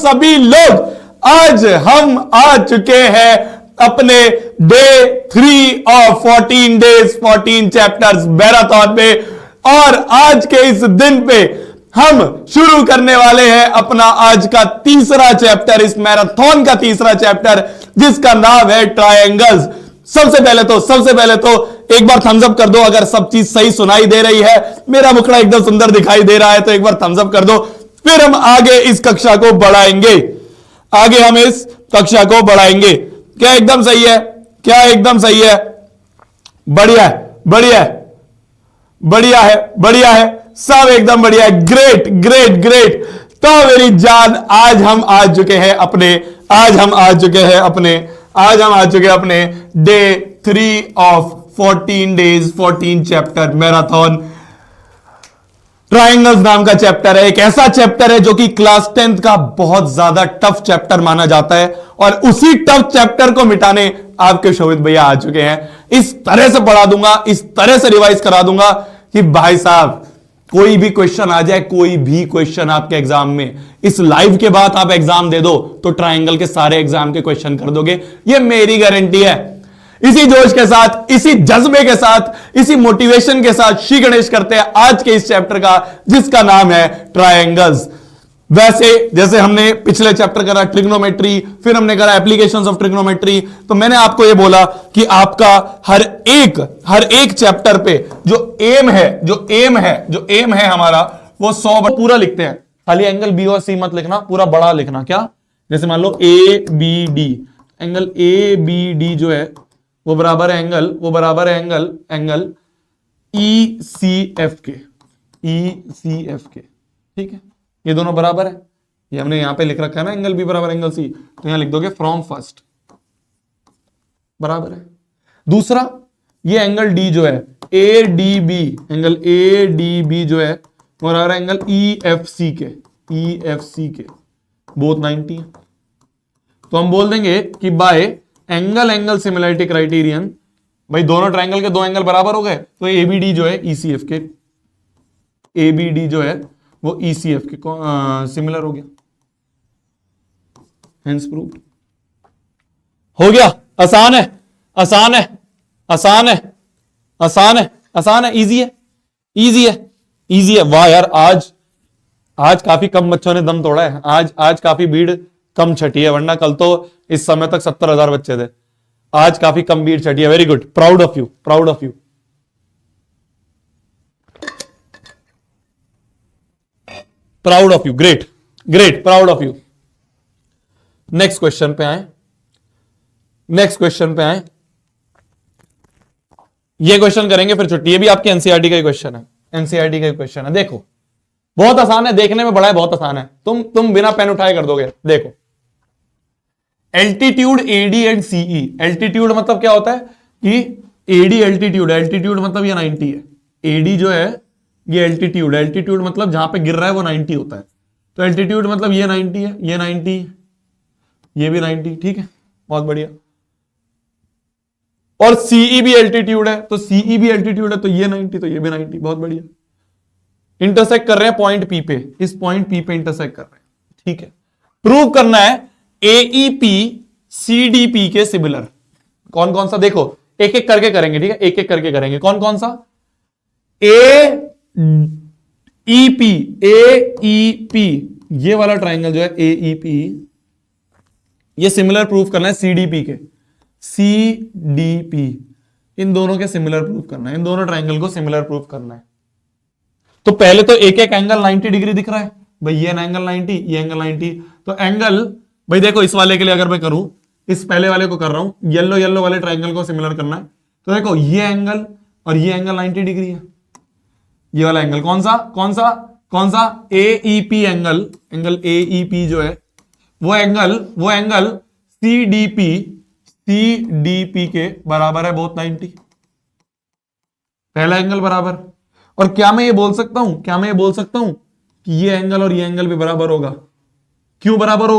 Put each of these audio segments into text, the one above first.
सभी लोग, आज हम आ चुके हैं अपने day 3 of 14 days 14 chapters marathon में। और आज के इस दिन पे हम शुरू करने वाले हैं अपना आज का तीसरा चैप्टर, इस मैराथन का तीसरा चैप्टर, जिसका नाम है ट्रायंगल्स। सबसे पहले तो एक बार थम्स अप कर दो अगर सब चीज सही सुनाई दे रही है, मेरा मुखड़ा एकदम सुंदर दिखाई दे रहा है तो एक बार थम्स अप कर दो। फिर हम आगे इस कक्षा को बढ़ाएंगे, आगे हम इस कक्षा को बढ़ाएंगे। क्या एकदम सही है? क्या एकदम सही है? बढ़िया है, बढ़िया है, बढ़िया है, बढ़िया है, सब एकदम बढ़िया है। Great great great. तो मेरी जान, आज हम आ चुके हैं अपने day 3 of 14 days 14 chapter marathon. Triangles नाम का चैप्टर है, एक ऐसा चैप्टर है जो कि क्लास 10th का बहुत ज्यादा टफ चैप्टर माना जाता है, और उसी टफ चैप्टर को मिटाने आपके शोभित भैया आ चुके हैं। इस तरह से पढ़ा दूंगा, इस तरह से रिवाइज करा दूंगा कि भाई साहब कोई भी क्वेश्चन आ जाए, कोई भी क्वेश्चन आपके एग्जाम में, इस लाइव के बाद आप एग्जाम दे दो तो ट्रायंगल के सारे एग्जाम के क्वेश्चन कर दोगे, ये मेरी गारंटी है। इसी जोश के साथ, इसी जज्बे के साथ, इसी मोटिवेशन के साथ श्री गणेश करते हैं आज के इस चैप्टर का, जिसका नाम है ट्रायंगल्स। वैसे जैसे हमने पिछले चैप्टर करा ट्रिग्नोमेट्री, फिर हमने करा एप्लीकेशंस ऑफ ट्रिग्नोमेट्री, तो मैंने आपको यह बोला कि आपका हर एक चैप्टर पे जो एम है हमारा, वो 100 पूरा लिखते हैं। खाली एंगल बी और सी मत लिखना, पूरा बड़ा लिखना। क्या? जैसे मान लो A B D, angle A B D जो है वो बराबर है एंगल ई सी एफ के, ठीक है, ये दोनों बराबर है। ये हमने यहां पे लिख रखा है ना, एंगल बी बराबर एंगल सी, तो यहां लिख दोगे फ्रॉम फर्स्ट, बराबर है। दूसरा, ये एंगल डी जो है A D B, angle A D B जो है वो बराबर है एंगल ई एफ सी के, बोथ 90 है। तो हम बोल देंगे कि बाय एंगल सिमिलरिटी क्राइटेरियन, भाई दोनों ट्रायंगल के दो एंगल बराबर हो गए, तो एबीडी जो है ईसीएफ के, एबीडी जो है वो ईसीएफ के सिमिलर हो गया, हेंस प्रूव्ड। हो गया। आसान है, इजी है। वाह यार, आज काफी कम बच्चों ने दम तोड़ा है, आज काफी भीड़ कम छटी है, वरना कल तो इस समय तक 70,000 बच्चे थे। आज काफी कम भीड़ छटी है। Very good, proud of you. Great, proud of you. Next question पे आए। ये क्वेश्चन करेंगे फिर छुट्टी। ये भी आपके एनसीईआरटी का ही क्वेश्चन है। देखो, बहुत आसान है, देखने में बड़ा है, बहुत आसान है। तुम बिना पेन उठाए कर दोगे। देखो, altitude AD and CE. Altitude मतलब क्या होता है कि एडी एल्टीट्यूड मतलब ये 90 है। एडी जो है ये एल्टीट्यूड मतलब जहां पे गिर रहा है वो 90 होता है। तो एल्टीट्यूड मतलब ये 90 है, ये 90, ये भी 90, ठीक है, बहुत बढ़िया। और सीई भी एल्टीट्यूड है, तो सीई भी एल्टीट्यूड है, तो ये 90, तो ये भी 90, बहुत बढ़िया। इंटरसेक्ट कर रहे हैं पॉइंट पी पे, इस पॉइंट पी पे इंटरसेक्ट कर रहे हैं, ठीक है। प्रूव करना है एईपी सीडीपी के सिमिलर। कौन कौन सा? देखो, एक एक करके करेंगे, ठीक है, एक एक करके करेंगे। कौन कौन सा? एईपी, ये वाला ट्राइंगल जो है एईपी, ये सिमिलर प्रूफ करना है सीडीपी के, सीडीपी, इन दोनों के सिमिलर प्रूफ करना है, इन दोनों ट्राइंगल को सिमिलर प्रूफ करना है। तो पहले तो एक एक एंगल 90 डिग्री दिख रहा है भाई, ये एंगल 90, ये एंगल 90। तो एंगल, भाई देखो, इस वाले के लिए अगर मैं करूं, इस पहले वाले को कर रहा हूं, येलो वाले ट्राइंगल को सिमिलर करना है, तो देखो ये एंगल और ये एंगल 90 डिग्री है। ये वाला एंगल कौन सा? एईपी एंगल एईपी जो है वो एंगल सीडीपी के बराबर है, बोथ 90। पहला एंगल बराबर। और क्या मैं ये बोल सकता हूं कि ये एंगल और ये एंगल भी बराबर होगा? क्यों बराबर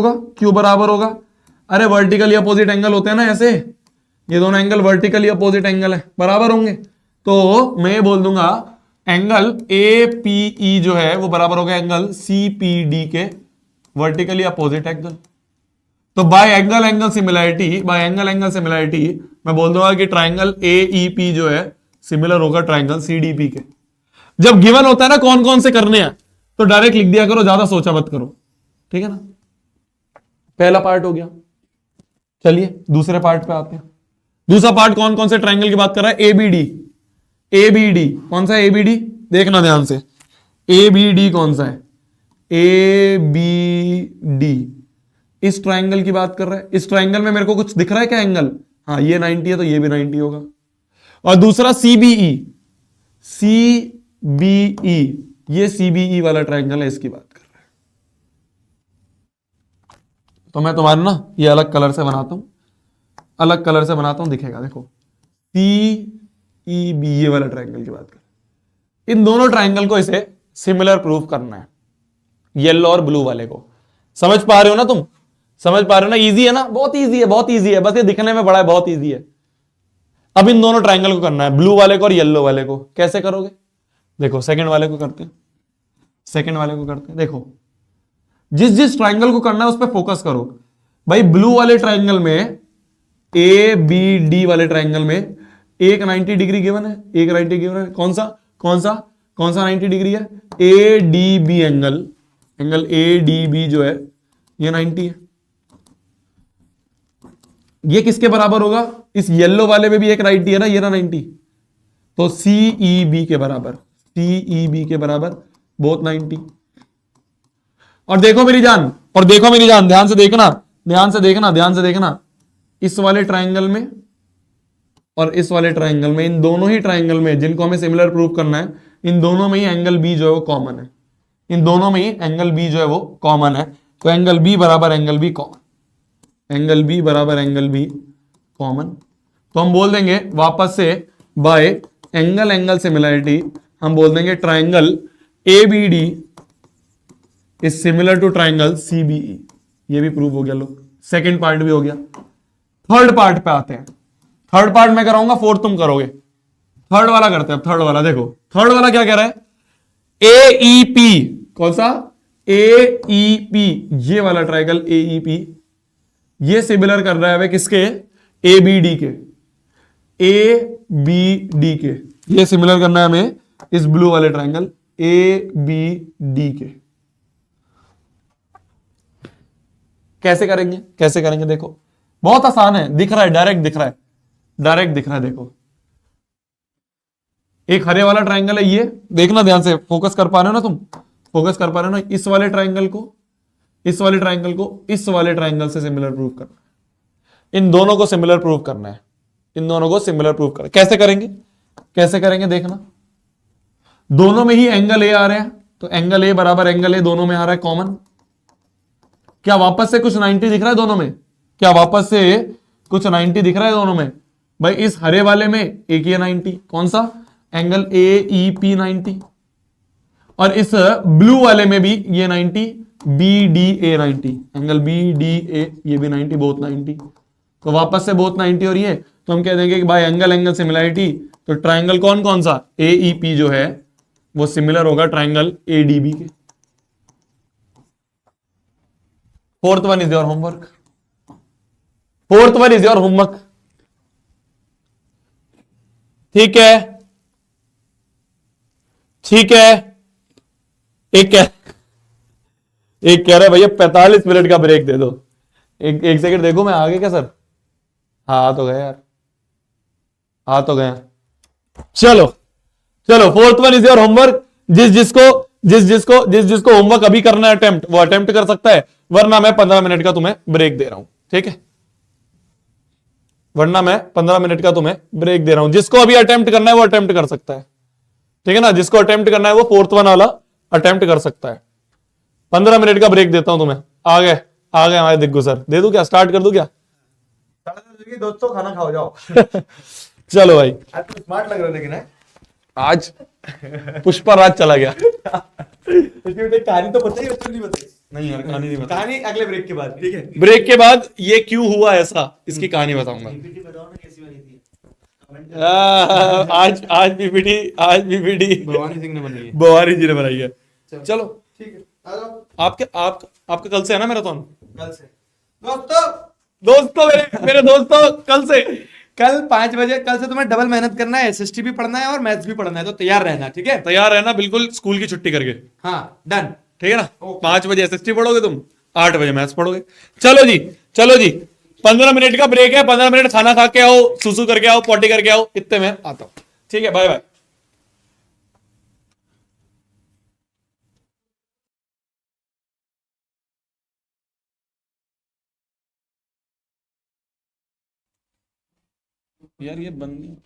होगा? अरे वर्टिकली अपोजिट एंगल होते हैं ना, ऐसे ये दोनों एंगल वर्टिकली अपोजिट एंगल है, बराबर होंगे। तो मैं ये बोल दूंगा एंगल एपीई जो है वो बराबर होगा एंगल सीपीडी के, वर्टिकली अपोजिट एंगल। तो बाय एंगल सिमिलैरिटी मैं बोल दूंगा कि ट्राइंगल AEP जो है सिमिलर होगा ट्राइंगल CDP के। जब गिवन होता है ना कौन कौन से करने हैं तो डायरेक्ट लिख दिया करो, ज्यादा सोचा मत करो, ठीक है ना। पहला पार्ट हो गया। चलिए दूसरे पार्ट पे आते हैं। दूसरा पार्ट कौन कौन से ट्राइंगल की बात कर रहा है? ABD कौन सा है? ABD देखना ध्यान से, ABD कौन सा है? ABD इस ट्राइंगल की बात कर रहा है। इस ट्राइंगल में मेरे को कुछ दिख रहा है क्या एंगल? हाँ ये 90 है तो ये भी 90 होगा। और दूसरा CBE ये CBE वाला ट्राइंगल है, इसकी बात कर रहा है। तो मैं तुम्हारे ना ये अलग कलर से बनाता हूं, दिखेगा देखो। CEB ये वाला ट्राइंगल की बात कर, इन दोनों ट्राइंगल को इसे सिमिलर प्रूफ करना है, येलो और ब्लू वाले को। समझ पा रहे हो ना तुम? समझ पा रहे हो ना? इजी है ना? बहुत इजी है, बस ये दिखने में बड़ा है, बहुत इजी है। अब इन दोनों ट्राइंगल को करना है, ब्लू वाले को और येलो वाले को। कैसे करोगे? देखो सेकंड वाले को करते हैं, देखो जिस ट्राइंगल को करना है उस पर फोकस करो भाई। ब्लू वाले ट्राइंगल में, ABD वाले ट्राइंगल में एक 90 डिग्री गिवन है, कौन सा 90 डिग्री है? ADB एंगल ADB जो है ये 90 है। ये किसके बराबर होगा? इस येलो वाले में भी एक 90 है ना, ये ना 90, तो CEB के बराबर बोथ 90। और देखो मेरी जान, ध्यान से देखना, इस वाले ट्राइंगल में और इस वाले ट्राइंगल में, इन दोनों ही ट्राइंगल में जिनको हमें सिमिलर प्रूव करना है, इन दोनों में ही एंगल B जो है वो कॉमन है। तो एंगल B बराबर एंगल B कॉमन। तो हम बोल देंगे वापस से बाय एंगल सिमिलैरिटी, हम बोल देंगे triangle ABD is similar to triangle CBE। ये भी प्रूव हो गया। लो सेकंड पार्ट भी हो गया। थर्ड पार्ट पे आते हैं। थर्ड पार्ट मैं कराऊंगा, फोर्थ तुम करोगे। थर्ड वाला करते हैं। थर्ड वाला देखो, थर्ड वाला क्या कह रहा है? AEP कौन सा? AEP ये वाला ट्राइंगल AEP ये सिमिलर कर रहा है वे किसके? ABD के। ये सिमिलर करना है हमें इस ब्लू वाले ट्राइंगल ABD के। कैसे करेंगे देखो, बहुत आसान है, दिख रहा है, डायरेक्ट दिख रहा है। देखो एक हरे वाला ट्राइंगल है, ये देखना ध्यान से, फोकस कर पा रहे हो ना तुम? इस वाले ट्राइंगल को इस वाले ट्राइंगल से सिमिलर प्रूव करना है। इन दोनों को सिमिलर प्रूव करना है। कैसे करेंगे देखना। दोनों में ही एंगल A आ रहे हैं, तो एंगल A बराबर एंगल A दोनों में आ रहा है कॉमन। क्या वापस से कुछ 90 दिख रहा है दोनों में? भाई इस हरे वाले में एक ये 90, कौन सा? एंगल AEP 90, और इस ब्लू वाले में भी ये 90, BDA 90, एंगल BDA ये भी 90, बोथ 90। तो वापस से बोथ 90 और ये, तो हम कह देंगे कि भाई एंगल सिमिलैरिटी, तो ट्राइंगल कौन सा? AEP जो है वो सिमिलर होगा ट्राइंगल ADB के। Fourth one is your homework. ठीक है। एक कह रहा है भैया 45 मिनट का ब्रेक दे दो। एक सेकंड देखो, मैं आगे क्या सर? हाँ तो गया यार, चलो fourth one is your homework. जिस जिसको होमवर्क अभी करना है अटेम्प्ट, वो अटेम्प्ट कर सकता है, वरना मैं 15 मिनट का तुम्हें ब्रेक दे रहा हूं। ठीक है, जिसको अभी अटेम्प्ट करना है वो अटेम्प्ट कर सकता है। ठीक है ना, जिसको अटेम्प्ट करना है वो फोर्थ वन वाला अटेम्प्ट कर सकता है। 15 मिनट का ब्रेक देता हूं तुम्हें। आ गए हमारे दिग्गू सर, दे दूं क्या? स्टार्ट कर दूं क्या? दोस्तों खाना खाओ जाओ। चलो भाई, आज तो स्मार्ट लग रहा है लेकिन है। आज पुष्पा राज चला गया। कहानी तो बताइए, बच्चों नहीं बताइए। नहीं यार, कहानी नहीं बता। कहानी अगले ब्रेक के बाद, ठीक है? ब्रेक के बाद ये क्यों हुआ ऐसा, इसकी कहानी बताऊंगा। कैसी बनी थी? आज पीपीटी भवानी सिंह ने बनाई है। भवानी जी ने बनाई है। चलो चलो ठीक है। आ जाओ आपके कल से है ना मैराथन? कल से दोस्तों। दोस्तों, मेरे दोस्तों, कल से कल 5 बजे, कल से तुम्हें डबल मेहनत करना है, एसएसटी भी पढ़ना है और मैथ्स भी पढ़ना है, तो तैयार रहना, ठीक है? तैयार रहना, बिल्कुल स्कूल की छुट्टी करके। हाँ, डन। ठीक है ना? ओके। 5 बजे एसएसटी पढ़ोगे तुम, 8 बजे मैथ्स पढ़ोगे। चलो जी, चलो जी, 15 मिनट का ब्रेक है, 15 मिनट खाना खा के आओ, सुसु करके आओ, पॉटी करके आओ, इतने में आता हूं। ठीक है, बाय बाय। यार ये बंद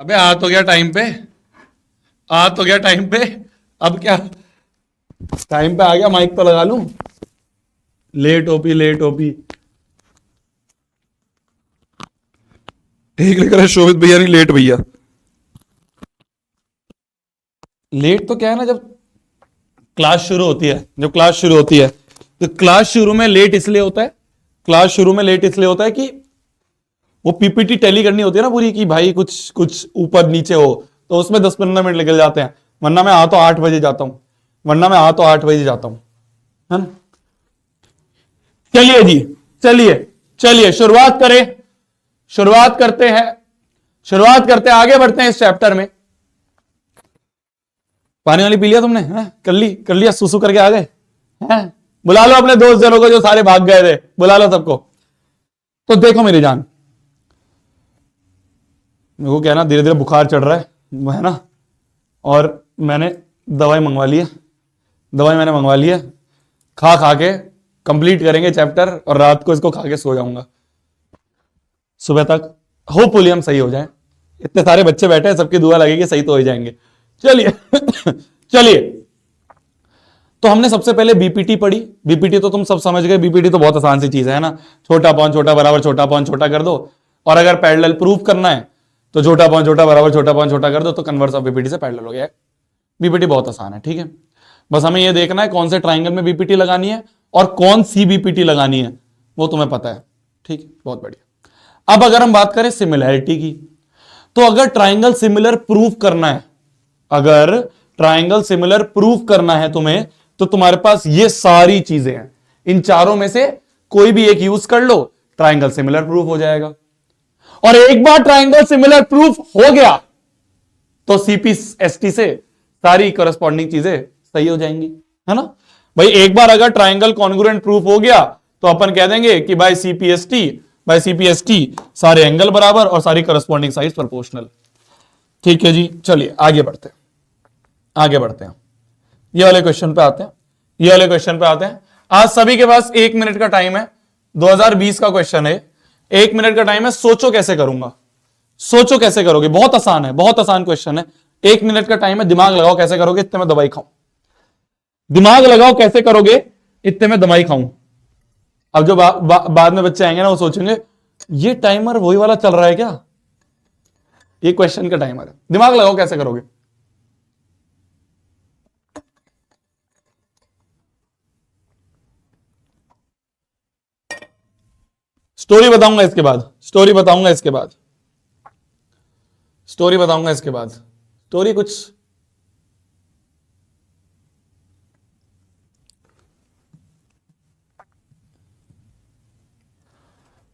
अबे आ तो गया टाइम पे, आ तो गया टाइम पे, अब क्या टाइम पे आ गया, माइक तो लगा लूं। Let OP, let OP. ठीक लिख रहा है शोभित भैया, नहीं लेट भैया। लेट तो क्या है ना, जब क्लास शुरू होती है, जब क्लास शुरू होती है तो क्लास शुरू में लेट इसलिए होता है, क्लास शुरू में लेट इसलिए होता है कि वो पीपीटी टैली करनी होती है ना पूरी, कि भाई कुछ कुछ ऊपर नीचे हो, तो उसमें 10-15 मिनट निकल जाते हैं। वरना मैं आ तो 8 बजे जाता हूं, वरना मैं आ तो 8 बजे जाता हूं, है ना। चलिए जी, चलिए चलिए शुरुआत करें, शुरुआत करते हैं, शुरुआत करते हैं, आगे बढ़ते हैं इस चैप्टर में। पानी वाली पी लिया तुमने? कर लिया, सुसु करके आ गए हैं? बुला लो अपने दोस्त जनों को जो सारे भाग गए थे, बुला लो सबको। तो देखो मेरी जान, मेरे को क्या ना धीरे धीरे बुखार चढ़ रहा है ना, और मैंने दवाई मंगवा ली है, दवाई मैंने मंगवा ली है, खा खा के कंप्लीट करेंगे चैप्टर, और रात को इसको खा के सो जाऊंगा। सुबह तक होपफुली हम सही हो जाएं। इतने सारे बच्चे बैठे हैं, सबकी दुआ लगेगी, सही तो हो ही जाएंगे। चलिए चलिए, तो हमने सबसे पहले बीपीटी पढ़ी। बीपीटी तो तुम सब समझ गए, बीपीटी तो बहुत आसान सी चीज है ना, छोटा पॉन छोटा बराबर छोटा पॉन छोटा कर दो, और अगर पैरेलल प्रूफ करना है तो छोटा पॉन छोटा बराबर छोटा पॉन छोटा कर दो, तो कन्वर्स ऑफ बीपीटी से पैरेलल हो गया। बीपीटी बहुत आसान है, ठीक है। बस हमें यह देखना है कौन से ट्राइंगल में बीपीटी लगानी है और कौन सी बीपीटी लगानी है, वो तुम्हें पता है, ठीक है, बहुत बढ़िया। अब अगर हम बात करें सिमिलैरिटी की, तो अगर ट्राइंगल सिमिलर प्रूफ करना है, अगर ट्राइंगल सिमिलर प्रूफ करना है तुम्हें, तो तुम्हारे पास ये सारी चीजें हैं। इन चारों में से कोई भी एक यूज कर लो, ट्राइंगल सिमिलर प्रूफ हो जाएगा। और एक बार ट्राइंगल सिमिलर प्रूफ हो गया तो सीपीएसटी से सारी करस्पॉन्डिंग चीजें सही हो जाएंगी, है ना भाई। एक बार अगर ट्राइंगल कॉन्ग्रुएंट प्रूफ हो गया तो अपन कह देंगे कि बाय सीपीएसटी सारे एंगल बराबर और सारी करस्पॉन्डिंग साइड्स प्रोपोर्शनल। ठीक है जी, चलिए आगे बढ़ते हैं, आगे बढ़ते हैं। ये वाले क्वेश्चन पे आते हैं, ये वाले क्वेश्चन पे आते हैं। आज सभी के पास 1 मिनट का टाइम है, 2020 का क्वेश्चन है, 1 मिनट का टाइम है। सोचो कैसे करूंगा, सोचो कैसे करोगे, बहुत आसान है, बहुत आसान क्वेश्चन है। 1 मिनट का टाइम है, दिमाग लगाओ कैसे करोगे, इतने में दवाई खाऊं। दिमाग लगाओ कैसे करोगे, इतने में दवाई खाऊं। अब जो बाद में बच्चे आएंगे ना, वो सोचेंगे ये टाइमर वही वाला चल रहा है क्या, ये क्वेश्चन का टाइमर है। दिमाग लगाओ कैसे करोगे। स्टोरी बताऊंगा इसके बाद, स्टोरी बताऊंगा इसके बाद, स्टोरी बताऊंगा इसके बाद। स्टोरी कुछ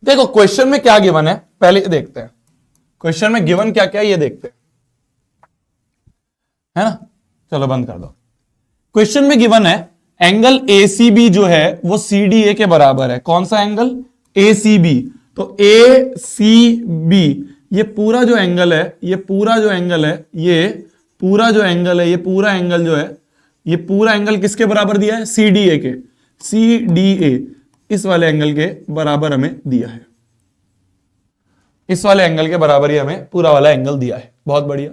देखो, क्वेश्चन में क्या गिवन है पहले देखते हैं। क्वेश्चन में गिवन क्या क्या है ये देखते हैं, है ना। चलो बंद कर दो। क्वेश्चन में गिवन है एंगल एसीबी जो है वो सीडीए के बराबर है। कौन सा एंगल? एसीबी। तो एसीबी ये पूरा जो एंगल है, ये पूरा जो एंगल है, ये पूरा जो एंगल है, ये पूरा एंगल जो है, ये पूरा एंगल किसके बराबर दिया है? सीडीए के। सीडीए इस वाले एंगल के बराबर हमें दिया है, इस वाले एंगल के बराबर ही हमें पूरा वाला एंगल दिया है। बहुत बढ़िया।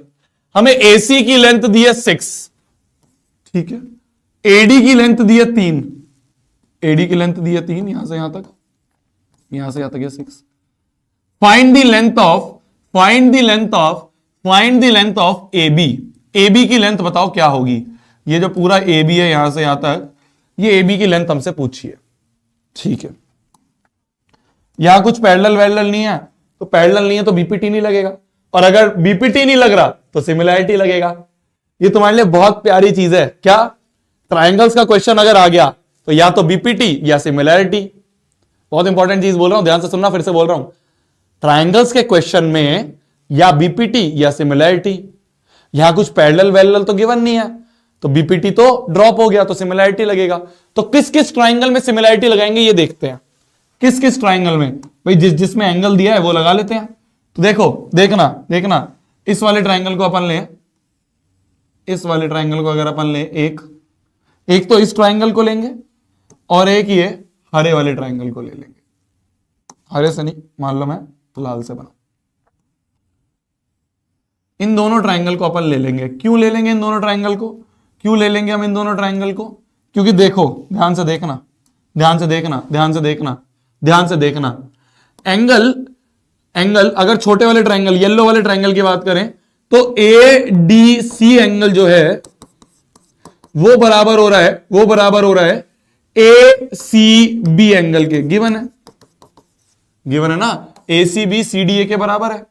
हमें एसी की लेंथ दी है 6, ठीक है। एडी की लेंथ दी है 3, एडी की लेंथ दी है 3, यहां से यहां तक, यहां से यहां तक 6। Find the length of, find the length of, find the length of AB. AB की लेंथ बताओ क्या होगी। ये जो पूरा एबी है यहां से यहां तक, ये एबी की लेंथ हमसे पूछिए, ठीक है। यहां कुछ पैरेलल वैरेलल नहीं है, तो पैरेलल नहीं है तो बीपीटी नहीं लगेगा, और अगर बीपीटी नहीं लग रहा तो सिमिलैरिटी लगेगा। ये तुम्हारे लिए बहुत प्यारी चीज है। क्या? ट्राइंगल्स का क्वेश्चन अगर आ गया तो या तो बीपीटी या सिमिलैरिटी। बहुत इंपॉर्टेंट चीज बोल रहा हूं, ध्यान से सुनना, फिर से बोल रहा हूं। ट्राइंगल्स के क्वेश्चन में या बीपीटी या सिमिलैरिटी। यहां कुछ पैरेलल वैरेलल तो गिवन नहीं है, तो बीपीटी तो ड्रॉप हो गया, तो सिमिलैरिटी लगेगा। तो किस किस ट्राइंगल में सिमिलैरिटी लगाएंगे ये देखते हैं। किस किस ट्राइंगल में भाई, जिसमें एंगल दिया है वो लगा लेते हैं। तो देखो, देखना देखना, इस वाले ट्राइंगल को अपन लें, इस वाले ट्राइंगल को अगर अपन लें, एक तो इस ट्राइंगल को लेंगे और एक ये हरे वाले ट्राइंगल को ले लेंगे। हरे से नहीं, मान लो मैं लाल से बना। इन दोनों ट्राइंगल को अपन ले लेंगे। क्यों ले लेंगे इन दोनों ट्राइंगल को? क्यों ले लेंगे हम इन दोनों ट्राइंगल को? क्योंकि देखो, ध्यान से देखना, ध्यान से देखना, ध्यान से देखना, ध्यान से देखना। एंगल एंगल अगर छोटे वाले ट्राइंगल, येलो वाले ट्राइंगल की बात करें तो ए डी सी एंगल जो है वो बराबर हो रहा है, वो बराबर हो रहा है ए सी बी एंगल के। गिवन है, गिवन है ना, ए C B C D A के बराबर है।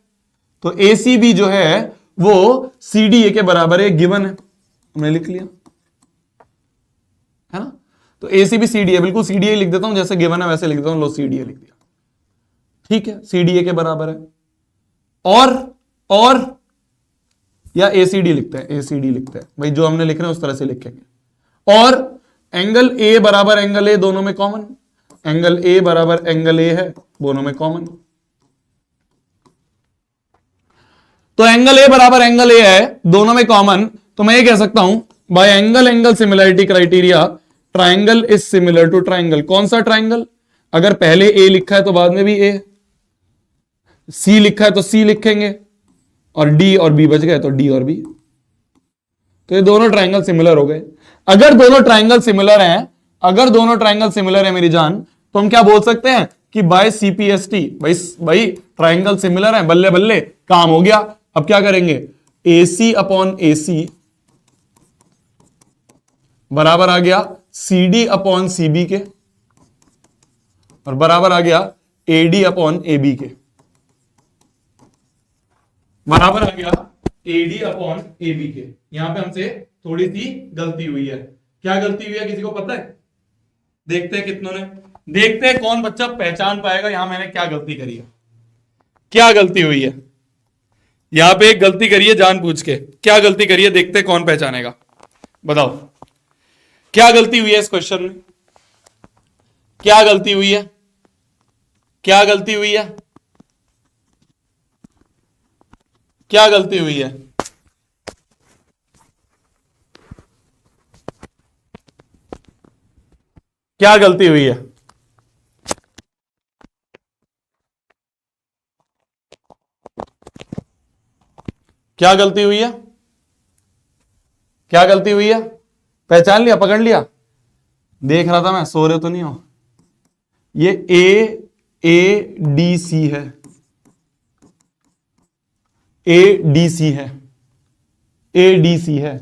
तो ए सी बी जो है वो सी डी ए के बराबर है, गिवन है, हमने लिख लिया है ना। तो ए C B C D A, बिल्कुल सी डी ए लिख देता हूं, जैसे गिवन है वैसे लिख देता हूं, लो सी डी ए लिख दिया, ठीक है, सी डी ए के बराबर है। और या ए सी डी लिखते हैं, ए सी डी लिखते हैं भाई, जो हमने लिख रहे हैं उस तरह से लिखेंगे। और एंगल ए बराबर एंगल ए, दोनों में कॉमन, एंगल ए बराबर एंगल ए है, दोनों में कॉमन। तो एंगल ए बराबर एंगल ए है, दोनों में कॉमन, तो मैं ये कह सकता हूं by angle angle similarity criteria triangle is similar to triangle. कौन सा ट्राइंगल? अगर पहले ए लिखा है तो बाद में भी ए, सी लिखा है तो सी लिखेंगे, और डी और बी बच गए तो डी और बी। तो ये दोनों ट्राइंगल सिमिलर हो गए। अगर दोनों ट्राइंगल सिमिलर हैं, अगर दोनों ट्राइंगल सिमिलर है मेरी जान, तो हम क्या बोल सकते हैं कि बाय सीपीएसटी, भाई ट्राइंगल सिमिलर है, बल्ले बल्ले काम हो गया। अब क्या करेंगे? AC अपॉन AC बराबर आ गया CD अपॉन CB के, और बराबर आ गया AD अपॉन AB के, बराबर आ गया AD अपॉन AB के। यहां पे हमसे थोड़ी सी गलती हुई है। क्या गलती हुई है किसी को पता है? देखते हैं कितनों ने, देखते हैं कौन बच्चा पहचान पाएगा यहां मैंने क्या गलती करी है। क्या गलती हुई है यहां पे? एक गलती करी है जानबूझ के। क्या गलती करी है? देखते हैं कौन पहचानेगा। बताओ क्या गलती हुई है इस क्वेश्चन में? क्या गलती हुई है? क्या गलती हुई है? क्या गलती हुई है? क्या गलती हुई है? क्या गलती हुई है? क्या गलती हुई है? पहचान लिया, पकड़ लिया? देख रहा था मैं, सो रहे तो नहीं हो? ये ए डी सी है, ए डी सी है, ए डी सी है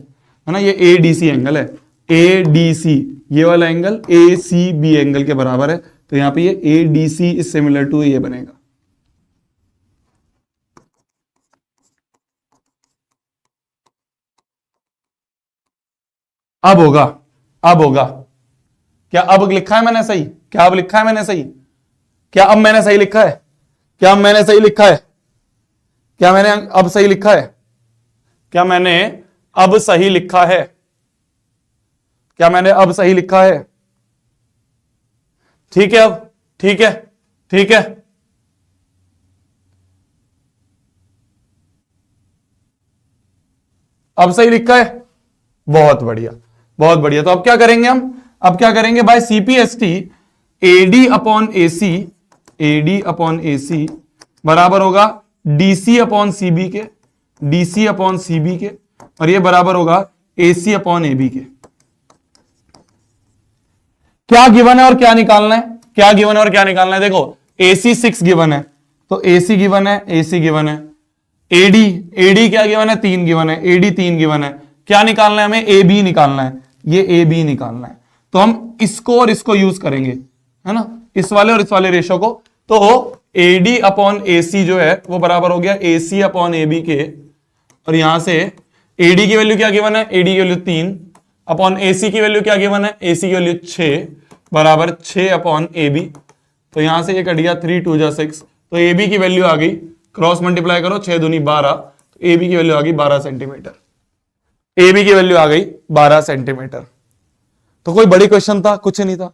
ना, ये ए डी सी एंगल है। ए डी सी, ये वाला angle A C B angle के बराबर है, तो यहां पे ये A D C is similar to ये बनेगा। अब होगा, अब होगा। क्या अब लिखा है मैंने सही? क्या अब लिखा है मैंने सही? क्या अब मैंने सही लिखा है? क्या मैंने सही लिखा है? क्या मैंने अब सही लिखा है? क्या मैंने अब सही लिखा है? क्या मैंने अब सही लिखा है? ठीक है, अब ठीक है, ठीक है। अब सही लिखा है, बहुत बढ़िया, बहुत बढ़िया। तो अब क्या करेंगे हम? अब क्या करेंगे? By CPCT AD upon AC, AD upon AC बराबर होगा डीसी अपॉन सीबी के, डीसी अपॉन सीबी के, और ये बराबर होगा एसी अपॉन एबी के। क्या गिवन है और क्या निकालना है? क्या गिवन है और क्या निकालना है? देखो AC 6 गिवन है, तो AC गिवन है, AC गिवन है। AD क्या गिवन है? 3 गिवन है, AD 3 गिवन है। क्या निकालना है हमें? AB निकालना है, ये AB निकालना है। तो हम इसको और इसको यूज करेंगे, है ना, इस वाले और इस वाले रेशो को। तो AD अपॉन AC जो है वो बराबर हो गया AC अपॉन AB के, और यहां से AD की वैल्यू क्या गिवन है? AD की वैल्यू 3 अपॉन AC की वैल्यू क्या गिवन है? AC की वैल्यू 6 बराबर 6 अपॉन AB। तो यहां से ये कट गया, 3 2 जा 6, तो AB की वैल्यू आ गई, क्रॉस मल्टीप्लाई करो, 6 दूनी 12, तो AB की वैल्यू आ गई 12 सेंटीमीटर। AB की वैल्यू आ गई 12 सेंटीमीटर। तो कोई बड़ी क्वेश्चन था? कुछ नहीं था।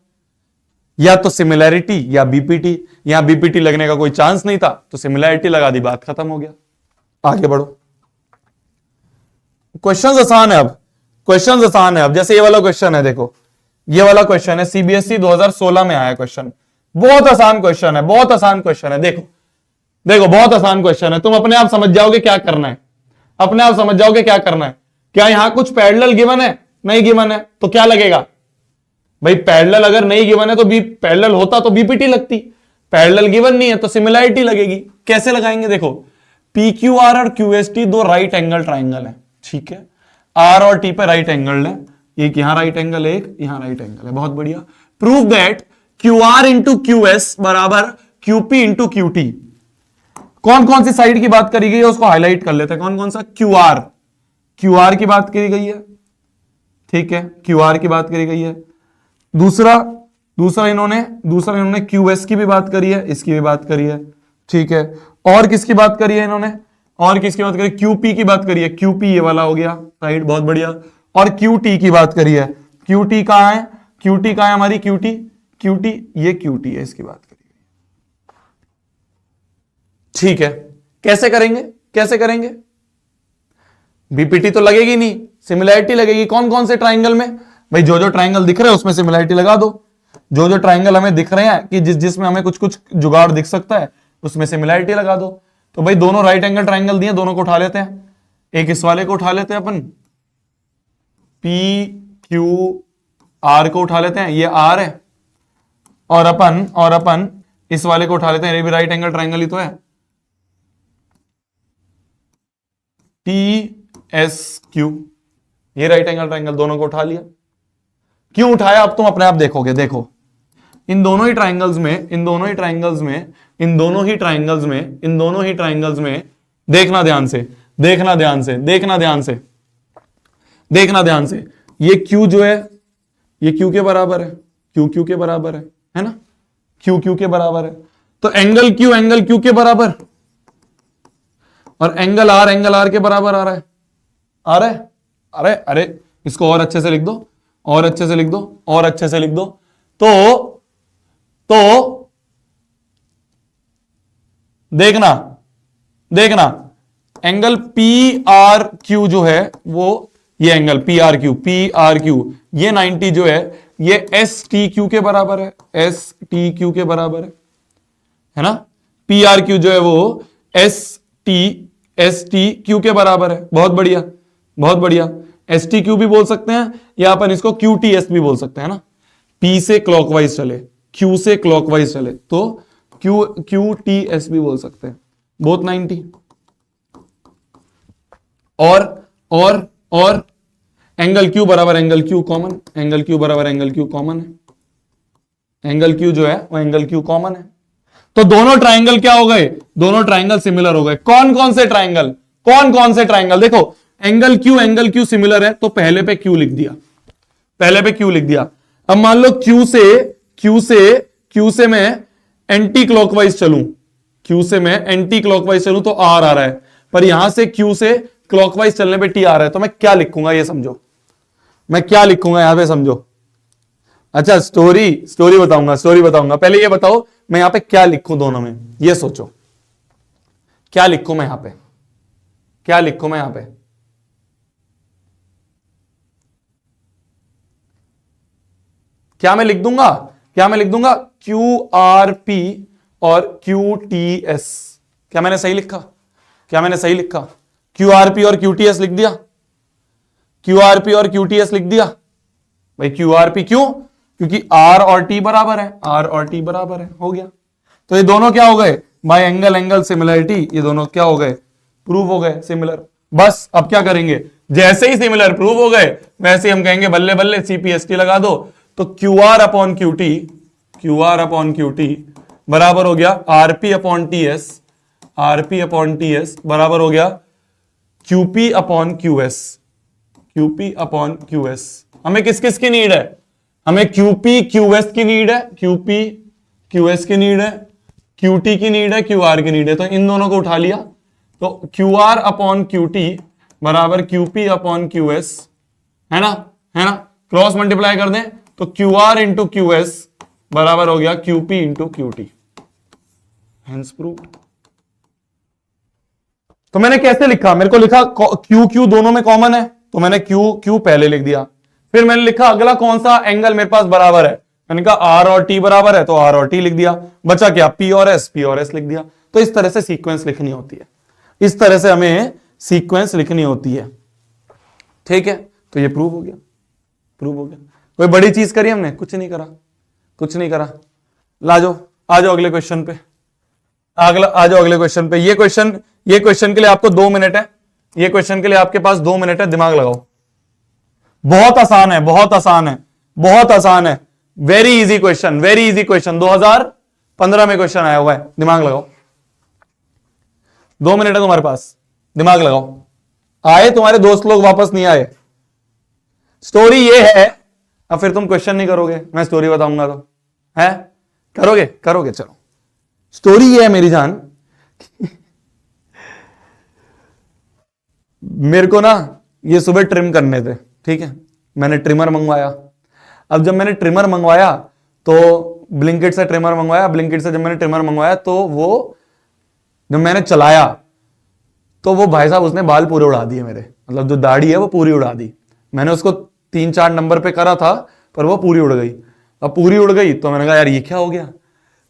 या तो सिमिलैरिटी या बीपीटी, यहां बीपीटी लगने का कोई चांस नहीं था, तो सिमिलैरिटी लगा दी, बात खत्म हो गया। आगे बढ़ो, क्वेश्चन आसान है। अब क्वेश्चन आसान है। अब जैसे ये वाला क्वेश्चन है, देखो ये वाला क्वेश्चन है, सीबीएसई 2016 में आया क्वेश्चन, बहुत आसान क्वेश्चन है, बहुत आसान क्वेश्चन है। देखो देखो बहुत आसान क्वेश्चन है, तुम अपने आप समझ जाओगे क्या करना है। अपने आप समझ जाओगे क्या करना है। क्या यहां कुछ पैरेलल गिवन है? नहीं गिवन है, तो क्या लगेगा भाई? पैरेलल अगर नहीं गिवन है तो बी पैरेलल होता तो बीपीटी लगती, पैरेलल गिवन नहीं है तो सिमिलैरिटी लगेगी। कैसे लगाएंगे? देखो, पी क्यू आर और क्यू एस टी दो राइट एंगल ट्राइंगल है, ठीक है, आर और टी पे राइट एंगल है, एक यहां राइट एंगल है, एक यहां राइट एंगल है, बहुत बढ़िया। Prove that Q R into Q S बराबर Q P into Q T. कौन कौन सी साइड की बात करी गई है उसको हाईलाइट कर लेते हैं। कौन कौन सा? क्यू आर की बात करी गई है, ठीक है, क्यू आर की बात करी गई है। दूसरा इन्होंने क्यू एस की भी बात करी है, इसकी भी बात करी है, ठीक है। और किसकी बात करी है इन्होंने? और किसकी बात करी? क्यूपी की बात करी है, क्यूपी ये वाला हो गया राइट, बहुत बढ़िया। और क्यूटी की बात करी है, क्यूटी कहां है? क्यूटी कहां है हमारी? क्यूटी ये क्यूटी है, इसकी बात करी, ठीक है। कैसे करेंगे? बीपीटी तो लगेगी नहीं, सिमिलैरिटी लगेगी। कौन कौन से ट्राइंगल में? भाई जो जो ट्राइंगल दिख रहे हैं उसमें सिमिलैरिटी लगा दो। जो जो ट्राइंगल हमें दिख रहे हैं कि जिसमें हमें कुछ कुछ जुगाड़ दिख सकता है उसमें सिमिलैरिटी लगा दो। तो भाई दोनों राइट एंगल ट्राइंगल दिए, दोनों को उठा लेते हैं। एक इस वाले को उठा लेते हैं अपन, पी क्यू आर को उठा लेते हैं, ये आर है, और अपन इस वाले को उठा लेते हैं, ये भी राइट एंगल ट्राइंगल ही तो है, टी एस क्यू, ये राइट एंगल ट्राइंगल, दोनों को उठा लिया। क्यों उठाया अब तुम अपने आप देखोगे। देखो, इन दोनों ही ट्राइंगल्स में देखना ध्यान से, ये क्यू जो है ये क्यू के बराबर है, क्यू के बराबर है ना, क्यू के बराबर है। तो एंगल क्यू के बराबर, और एंगल आर के बराबर आ रहा है। अरे इसको और अच्छे से लिख दो, और अच्छे से लिख दो। तो देखना एंगल पी आर क्यू जो है वो, ये एंगल पी आर क्यू ये 90 जो है ये एस टी क्यू के बराबर है, है ना। पी आर क्यू जो है वो एस टी क्यू के बराबर है। बहुत बढ़िया। एस टी क्यू भी बोल सकते हैं, या अपन इसको क्यू टी एस भी बोल सकते हैं ना। पी से क्लॉकवाइज चले, क्यू से क्लॉकवाइज चले तो क्यू टी एस भी बोल सकते हैं, बोथ 90। और एंगल क्यू बराबर angle Q common, angle Q बराबर एंगल क्यू कॉमन है, एंगल क्यू जो है वो एंगल क्यू कॉमन है। तो दोनों ट्राइंगल क्या हो गए? दोनों ट्राइंगल सिमिलर हो गए। कौन कौन से ट्राइंगल? देखो, एंगल क्यू सिमिलर है तो पहले पे क्यू लिख दिया। अब मान लो क्यू से मैं एंटी क्लॉकवाइज चलूं, तो आर आ रहा है, पर यहां से क्यू से क्लॉकवाइज चलने पे टी आ रहा है। तो मैं क्या लिखूंगा ये समझो, यहां पे समझो। अच्छा, स्टोरी बताऊंगा। पहले ये बताओ मैं यहां पे क्या लिखूं, दोनों में ये सोचो, क्या लिखूं मैं यहां पे? क्या मैं लिख दूंगा? क्यू आर पी और क्यू टी एस। क्या मैंने सही लिखा? क्यू आर पी और क्यू टी एस लिख दिया। भाई क्यू आर पी क्यों? क्योंकि आर और टी बराबर है, हो गया। तो ये दोनों क्या हो गए? बाय एंगल सिमिलरिटी ये दोनों क्या हो गए? प्रूव हो गए सिमिलर। बस अब क्या करेंगे? जैसे ही सिमिलर प्रूव हो गए वैसे हम कहेंगे बल्ले बल्ले सीपीएसटी लगा दो। तो Q R upon Q T बराबर हो गया आरपी अपॉन टी एस बराबर हो गया क्यूपी अपॉन क्यू एस। हमें किस किस की नीड है? हमें क्यूपी क्यू एस की नीड है, क्यूटी की नीड है, क्यू आर की नीड है। तो इन दोनों को उठा लिया तो Q R upon Q T बराबर क्यूपी अपॉन क्यू एस, है ना। क्रॉस मल्टीप्लाई कर दें तो Q R into Q S बराबर हो गया QP into Q T. Hence proved. तो मैंने कैसे लिखा? मेरे को लिखा क्यू दोनों में कॉमन है तो मैंने क्यू पहले लिख दिया। फिर मैंने लिखा अगला कौन सा एंगल मेरे पास बराबर है, मैंने कहा आर और टी बराबर है तो आर और टी लिख दिया। बचा क्या? पी और एस लिख दिया। तो इस तरह से सीक्वेंस लिखनी होती है, इस तरह से हमें सीक्वेंस लिखनी होती है। ठीक है, तो ये प्रूव हो गया, प्रूव हो गया। कोई बड़ी चीज करी हमने? कुछ नहीं करा, कुछ नहीं करा। ला जाओ, आ जाओ अगले क्वेश्चन पे, अगला आ जाओ अगले क्वेश्चन पे। ये क्वेश्चन के लिए आपको 2 मिनट है, ये क्वेश्चन के लिए आपके पास 2 मिनट है, दिमाग लगाओ। बहुत आसान है, बहुत आसान है, बहुत आसान है। Very easy question, very easy question. 2015 में क्वेश्चन आया हुआ है, दिमाग लगाओ। 2 मिनट है तुम्हारे पास, दिमाग लगाओ। आए तुम्हारे दोस्त लोग, वापस नहीं आए। स्टोरी ये है, अब फिर तुम क्वेश्चन नहीं करोगे, मैं स्टोरी बताऊंगा तो है, करोगे? करोगे, चलो। स्टोरी ये है मेरी जान, मेरे को ना ये सुबह ट्रिम करने थे, ठीक है। मैंने ट्रिमर मंगवाया। अब जब मैंने ट्रिमर मंगवाया तो ब्लिंकिट से ट्रिमर मंगवाया, ब्लिंकिट से जब मैंने ट्रिमर मंगवाया तो वो जब मैंने चलाया तो वो भाई साहब उसने बाल पूरे उड़ा दिए मेरे, मतलब जो दाढ़ी है वो पूरी उड़ा दी। मैंने उसको 3-4 नंबर पे करा था पर वो पूरी उड़ गई। अब पूरी उड़ गई तो मैंने कहा यार ये क्या हो गया।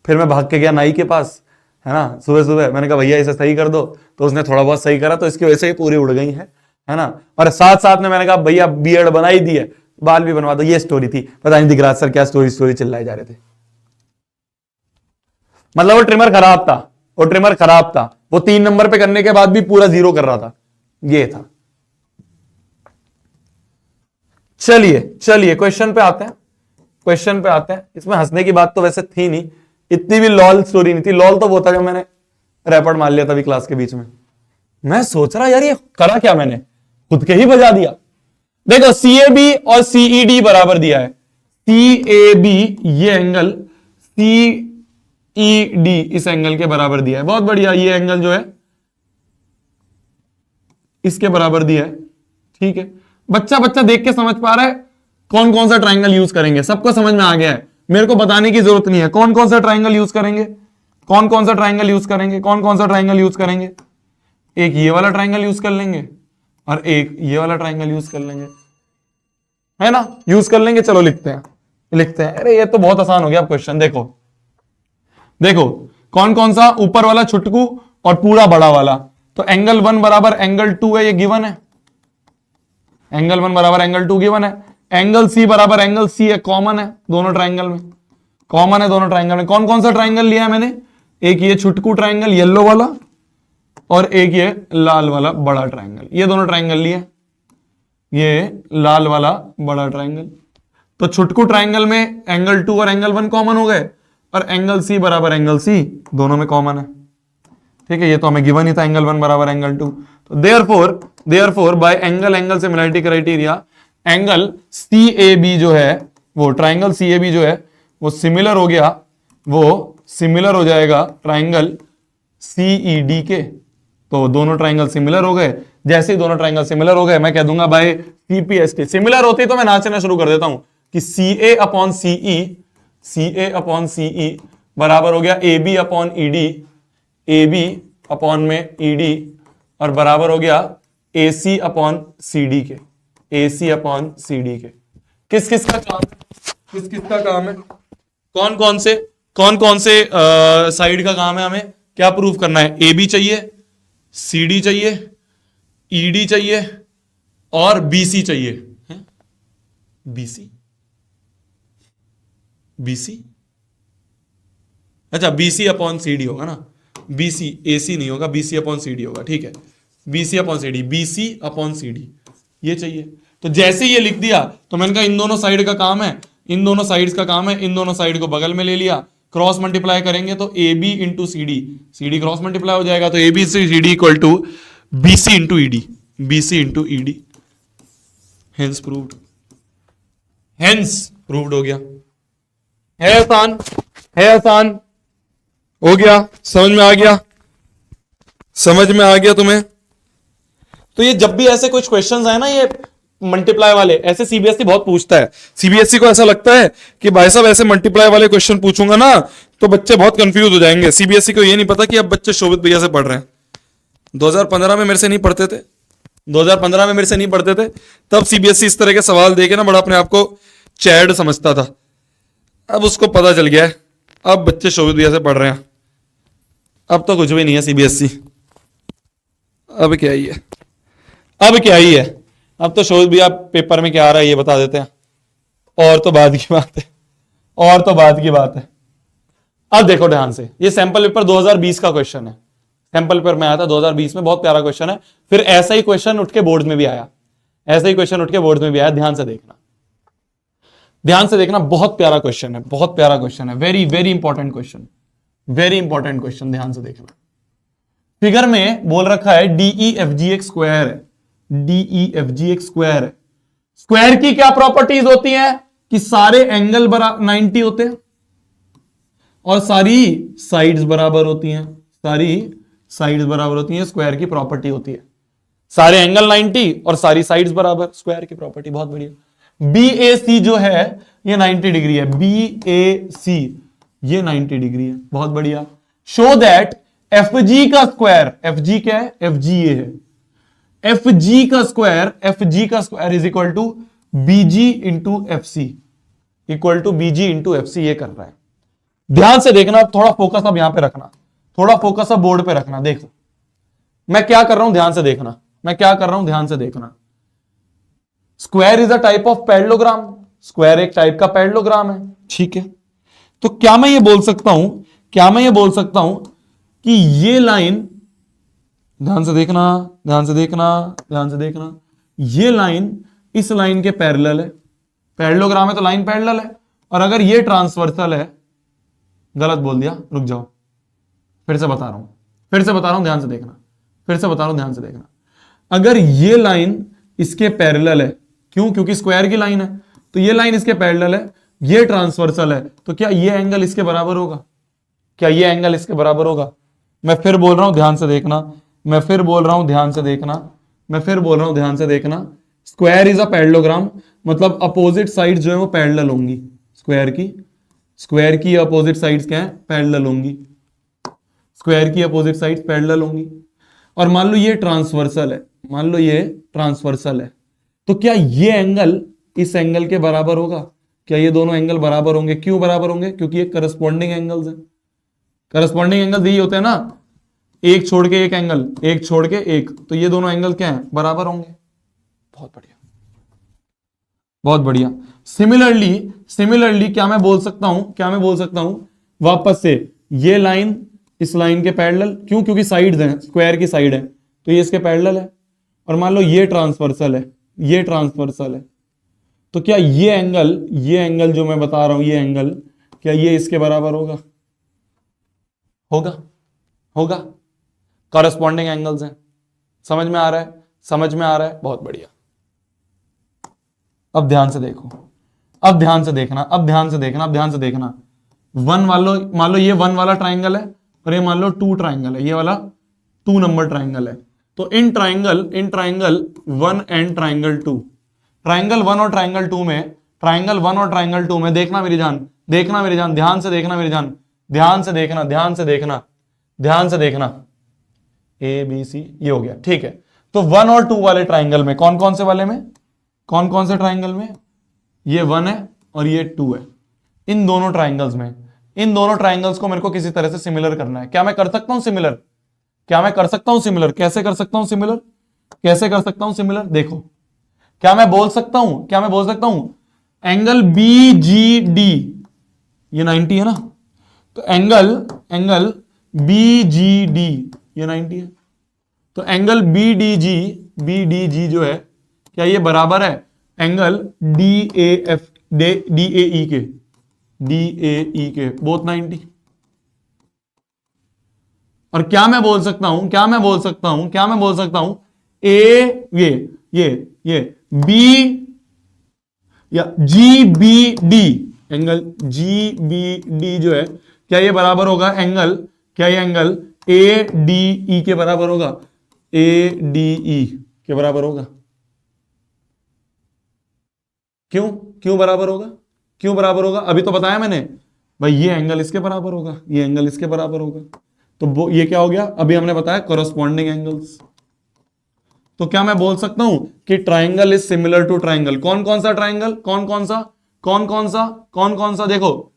फिर मैं भाग के गया नाई के पास, है ना, सुबह सुबह। मैंने कहा भैया इसे सही कर दो, तो उसने थोड़ा बहुत सही करा, तो इसकी वजह से ही पूरी उड़ गई है ना। और साथ साथ में मैंने कहा भैया बियर्ड बना ही दी है, बाल भी बनवा दो। ये स्टोरी थी। पता नहीं दिखराज सर क्या स्टोरी चिल्लाए जा रहे थे। मतलब वो ट्रिमर खराब था, वो ट्रिमर खराब था। वो 3 नंबर पे करने के बाद भी पूरा 0 कर रहा था, ये था। चलिए चलिए क्वेश्चन पे आते हैं, क्वेश्चन पे आते हैं। इसमें हंसने की बात तो वैसे थी नहीं, इतनी भी लॉल स्टोरी नहीं थी। लॉल तो वो था जब मैंने रैपट मार लिया था अभी क्लास के बीच में। मैं सोच रहा यार ये करा क्या मैंने, खुद के ही बजा दिया। देखो सीएबी और सीईडी बराबर दिया है। सीएबी ये एंगल सीईडी इस एंगल के बराबर दिया है। बहुत बढ़िया, ये एंगल जो है इसके बराबर दिया है। ठीक है, बच्चा बच्चा देख के समझ पा रहा है कौन कौन सा ट्राइंगल यूज करेंगे, सबको समझ में आ गया है। मेरे को बताने की जरूरत नहीं है कौन कौन सा ट्राइंगल यूज करेंगे, कौन कौन सा ट्राइंगल यूज करेंगे, कौन कौन सा ट्राइंगल यूज करेंगे। एक ये वाला ट्राइंगल यूज कर लेंगे और एक ये वाला ट्राइंगल यूज कर लेंगे, है ना, यूज कर लेंगे। चलो लिखते हैं, लिखते हैं। अरे ये तो बहुत आसान हो गया। अब क्वेश्चन देखो, देखो कौन कौन सा, ऊपर वाला छुटकू और पूरा बड़ा वाला। तो एंगल 1 बराबर एंगल 2 है, ये गिवन है। एंगल 1 बराबर एंगल 2 गिवन है। एंगल सी बराबर एंगल सी है, कॉमन है दोनों ट्राइंगल में, कॉमन है दोनों ट्राइंगल में। कौन कौन सा ट्राइंगल लिया है मैंने, एक ये छुटकू ट्राइंगल येलो वाला और एक ये लाल वाला बड़ा ट्राइंगल। ये दोनों ट्राइंगल लिए, ये लाल वाला बड़ा ट्राइंगल। तो छुटकू ट्राइंगल में एंगल 2 और एंगल 1 कॉमन हो गए और एंगल सी बराबर एंगल सी दोनों में कॉमन है। ठीक है, ये तो हमें गिवन ही था, एंगल 1 बराबर एंगल 2। तो therefore bye angle similarity criteria angle CAB जो है, वो ट्राइंगल CAB जो है वो सिमिलर हो गया, वो सिमिलर हो जाएगा ट्राइंगल CED के। तो दोनों ट्राइंगल सिमिलर हो गए। जैसे ही दोनों ट्राइंगल सिमिलर हो गए मैं कह दूंगा बाय CPST। सिमिलर होती तो मैं नाचना शुरू कर देता हूं कि CA अपॉन CE बराबर हो गया AB upon ED, AB upon में ED और बराबर हो गया AC अपॉन CD के, AC अपॉन CD के। किस किस का काम है, किस किस का काम है, कौन कौन से साइड का काम है, हमें क्या प्रूफ करना है। AB चाहिए, CD चाहिए, ED चाहिए और BC चाहिए। है? BC अच्छा BC अपॉन CD होगा ना, BC AC नहीं होगा, BC अपॉन CD होगा। ठीक है, BC upon CD, BC upon CD ये चाहिए। तो जैसे ये लिख दिया तो मैंने कहा इन दोनों साइड का काम है, इन दोनों साइड्स का काम है, इन दोनों साइड को बगल में ले लिया, क्रॉस मल्टीप्लाई करेंगे तो AB into CD, CD cross multiply हो जाएगा तो AB से CD equal to BC into ED, BC into ED। Hence proved, hence proved हो गया। है आसान, है आसान, हो गया, समझ में आ गया, समझ में आ गया तुम्हें। तो ये जब भी ऐसे कुछ क्वेश्चंस आए ना ये मल्टीप्लाई वाले, ऐसे सीबीएसई बहुत पूछता है। सीबीएसई को ऐसा लगता है कि भाई साहब ऐसे मल्टीप्लाई वाले क्वेश्चन पूछूंगा ना तो बच्चे बहुत कंफ्यूज हो जाएंगे। सीबीएसई को ये नहीं पता कि अब बच्चे शोभित भैया से पढ़ रहे हैं। 2015 में मेरे से नहीं पढ़ते थे, 2015 में मेरे से नहीं पढ़ते थे, तब सीबीएसई इस तरह के सवाल देके ना बड़ा अपने आप को चैड समझता था। अब उसको पता चल गया है, अब बच्चे शोभित भैया से पढ़ रहे हैं। अब तो कुछ भी नहीं है सीबीएसई, अब क्या ही है। अब क्या ही है, अब तो शोध भी आप पेपर में क्या आ रहा है ये बता देते हैं, और तो बात की बात है, और तो बात की बात है। अब देखो ध्यान से, ये सैंपल पेपर 2020 का क्वेश्चन है, सैंपल पेपर में आया था 2020 में, बहुत प्यारा क्वेश्चन है। फिर ऐसा ही क्वेश्चन उठ के बोर्ड में भी आया, ऐसा ही क्वेश्चन उठ के बोर्ड में भी आया। ध्यान से देखना, ध्यान से देखना, बहुत प्यारा क्वेश्चन है, बहुत प्यारा क्वेश्चन है, very very important question, very important question. ध्यान से देखना, फिगर में बोल रखा है डीई एफ जी एक स्क्वायर है, डीई एफ जी एक स्क्वायर है। स्क्वायर की क्या प्रॉपर्टीज होती है कि सारे एंगल बराबर 90 होते हैं और सारी साइड्स बराबर होती हैं, सारी साइड्स बराबर होती हैं, स्क्वायर की प्रॉपर्टी होती है। सारे एंगल 90 और सारी साइड्स बराबर, स्क्वायर की प्रॉपर्टी, बहुत बढ़िया। बी ए सी जो है ये 90 डिग्री है, बी ए सी ये 90 डिग्री है, बहुत बढ़िया। शो दैट एफ जी का स्क्वायर, एफ जी क्या है, एफ जी ये है, एफ जी का स्क्वायर, एफ जी का square is equal to BG into F C, equal to BG into F C, ये कर रहा है। ध्यान से देखना, थोड़ा फोकस अब यहां पे रखना, थोड़ा फोकस अब बोर्ड पे रखना। देखो मैं क्या कर रहा हूं, ध्यान से देखना, मैं क्या कर रहा हूं, ध्यान से देखना। Square is a type of parallelogram, square एक टाइप का पैरेललोग्राम है, ठीक है। तो क्या मैं ये बोल सकता हूं, क्या मैं ये बोल सकता हूं कि ये लाइन, ध्यान से देखना, ध्यान से देखना, ध्यान से देखना, ये लाइन इस लाइन के पैरेलल है, पैरेललोग्राम है तो लाइन पैरेलल है। और अगर ये ट्रांसवर्सल है, गलत बोल दिया, रुक जाओ, फिर से बता रहा हूं, फिर से बता रहा हूं, ध्यान से देखना, फिर से बता रहा हूं, ध्यान से देखना। अगर ये लाइन इसके पैरेलल है, क्यों, क्योंकि स्क्वायर की लाइन है, तो ये लाइन इसके पैरेलल है, ये ट्रांसवर्सल है, तो क्या ये एंगल इसके बराबर होगा, क्या ये एंगल इसके बराबर होगा? मैं फिर बोल रहा हूं, ध्यान से देखना, मैं फिर बोल रहा हूं, ध्यान से देखना, मैं फिर बोल रहा हूं, ध्यान से देखना। स्क्वायर इज अ पैरेललोग्राम, मतलब अपोजिट साइड जो है वो पैरेलल होंगी, स्क्वायर की, स्क्वायर की अपोजिट साइड्स क्या है, पैरेलल होंगी, स्क्वायर की अपोजिट साइड्स पैरेलल होंगी। और मान लो ये ट्रांसवर्सल है, मान लो ये ट्रांसवर्सल है, तो क्या ये एंगल इस एंगल के बराबर होगा? क्या ये दोनों एंगल बराबर होंगे? क्यों बराबर होंगे? क्योंकि ये करस्पॉन्डिंग एंगल्स हैं। करस्पॉन्डिंग एंगल यही होते हैं ना, एक छोड़ के एक एंगल, एक छोड़ के एक, तो ये दोनों एंगल क्या है, बराबर होंगे। बहुत बढ़िया, बहुत बढ़िया। सिमिलरली, सिमिलरली क्या मैं बोल सकता हूं, क्या मैं बोल सकता हूं वापस से, ये लाइन इस लाइन के पैरेलल, क्यों, क्योंकि साइड्स हैं, स्क्वायर की साइड है, तो ये इसके पैरेलल है। और मान लो ये ट्रांसवर्सल है, ये ट्रांसवर्सल है, तो क्या ये एंगल जो मैं बता रहा हूं, ये एंगल, क्या ये इसके बराबर होगा? होगा, होगा, कॉरेस्पॉन्डिंग एंगल्स हैं। समझ में आ रहा है, समझ में आ रहा है, बहुत बढ़िया। अब ध्यान से देखो, अब ध्यान से देखना, अब ध्यान से देखना, अब ध्यान से देखना। मान लो ये 1 वाला ट्राइंगल है और ये मान लो 2 ट्राइंगल है, ये वाला 2 नंबर ट्राइंगल है। तो in triangle 1 and triangle 2, triangle 1 और ट्राइंगल 2 में, ट्राइंगल 1 और ट्राइंगल 2 में, देखना मेरी जान, देखना मेरी जान, ध्यान से देखना मेरी जान, ध्यान से देखना, ध्यान से देखना, ध्यान से देखना। ए बी सी ये हो गया, ठीक है। तो 1 और 2 वाले ट्राइंगल में, कौन कौन से वाले में, कौन कौन से ट्राइंगल में, ये 1 है और ये 2 है। इन दोनों ट्राइंगल्स में, इन दोनों ट्राइंगल्स को मेरे को किसी तरह से सिमिलर करना है। क्या मैं कर सकता हूं सिमिलर? क्या मैं कर सकता हूं सिमिलर? कैसे कर सकता हूं सिमिलर? कैसे कर सकता हूं सिमिलर? देखो, क्या मैं बोल सकता हूं, क्या मैं बोल सकता हूं एंगल बी जी डी, ये 90 है ना, तो एंगल बी जी डी ये 90 है, तो एंगल बी डी जी जो है, क्या ये बराबर है angle D A F, D A E के, डी ए ई के, बोथ 90। और क्या मैं बोल सकता हूं, क्या मैं बोल सकता हूं, क्या मैं बोल सकता हूं ए ये बी या G B D, angle G B D जो है, क्या ये बराबर होगा एंगल, क्या ये एंगल ए डी ई के बराबर होगा? ए डी ई के बराबर होगा। क्यों, क्यों बराबर होगा, क्यों बराबर होगा? अभी तो बताया मैंने भाई, ये एंगल इसके बराबर होगा, ये एंगल इसके बराबर होगा, तो ये क्या हो गया, अभी हमने बताया कॉरेस्पॉन्डिंग एंगल्स। तो क्या मैं बोल सकता हूं कि triangle is similar to triangle? कौन कौन सा ट्राइंगल, कौन कौन सा, कौन कौन सा, कौन कौन सा? देखो,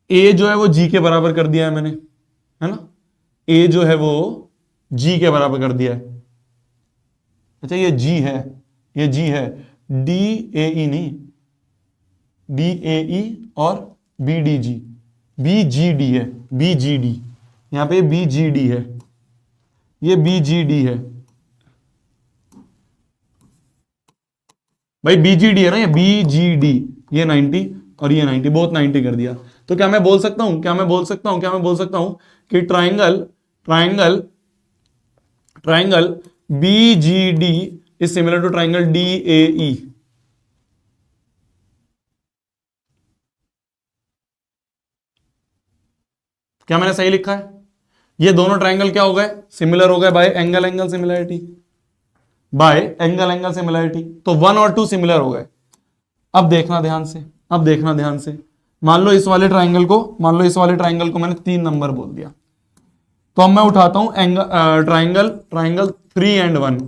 ए जो है वो जी के बराबर कर दिया है मैंने, है ना, ए जो है वो जी के बराबर कर दिया है। अच्छा ये जी है, ये जी है, डी ए ई नहीं, डी ए ई और B D G, B G D है, बी जी डी, यहां पे बी जी डी है, ये बी जी डी है भाई, बी जी डी है ना, ये बी जी डी, ये 90 और ये 90, बहुत 90 कर दिया। तो क्या मैं बोल सकता हूं, क्या मैं बोल सकता हूं, क्या मैं बोल सकता हूं कि triangle triangle triangle B G D is similar to triangle D A E. क्या मैंने सही लिखा है? ये दोनों ट्राइंगल क्या हो गए? सिमिलर हो गए bye angle angle similarity, bye angle angle similarity. तो 1 और 2 सिमिलर हो गए। अब देखना ध्यान से, अब देखना ध्यान से, मान लो इस वाले ट्राइंगल को, मान लो इस वाले ट्राइंगल को मैंने 3 नंबर बोल दिया, तो अब मैं उठाता हूं एंगल ट्राइंगल 3 एंड 1,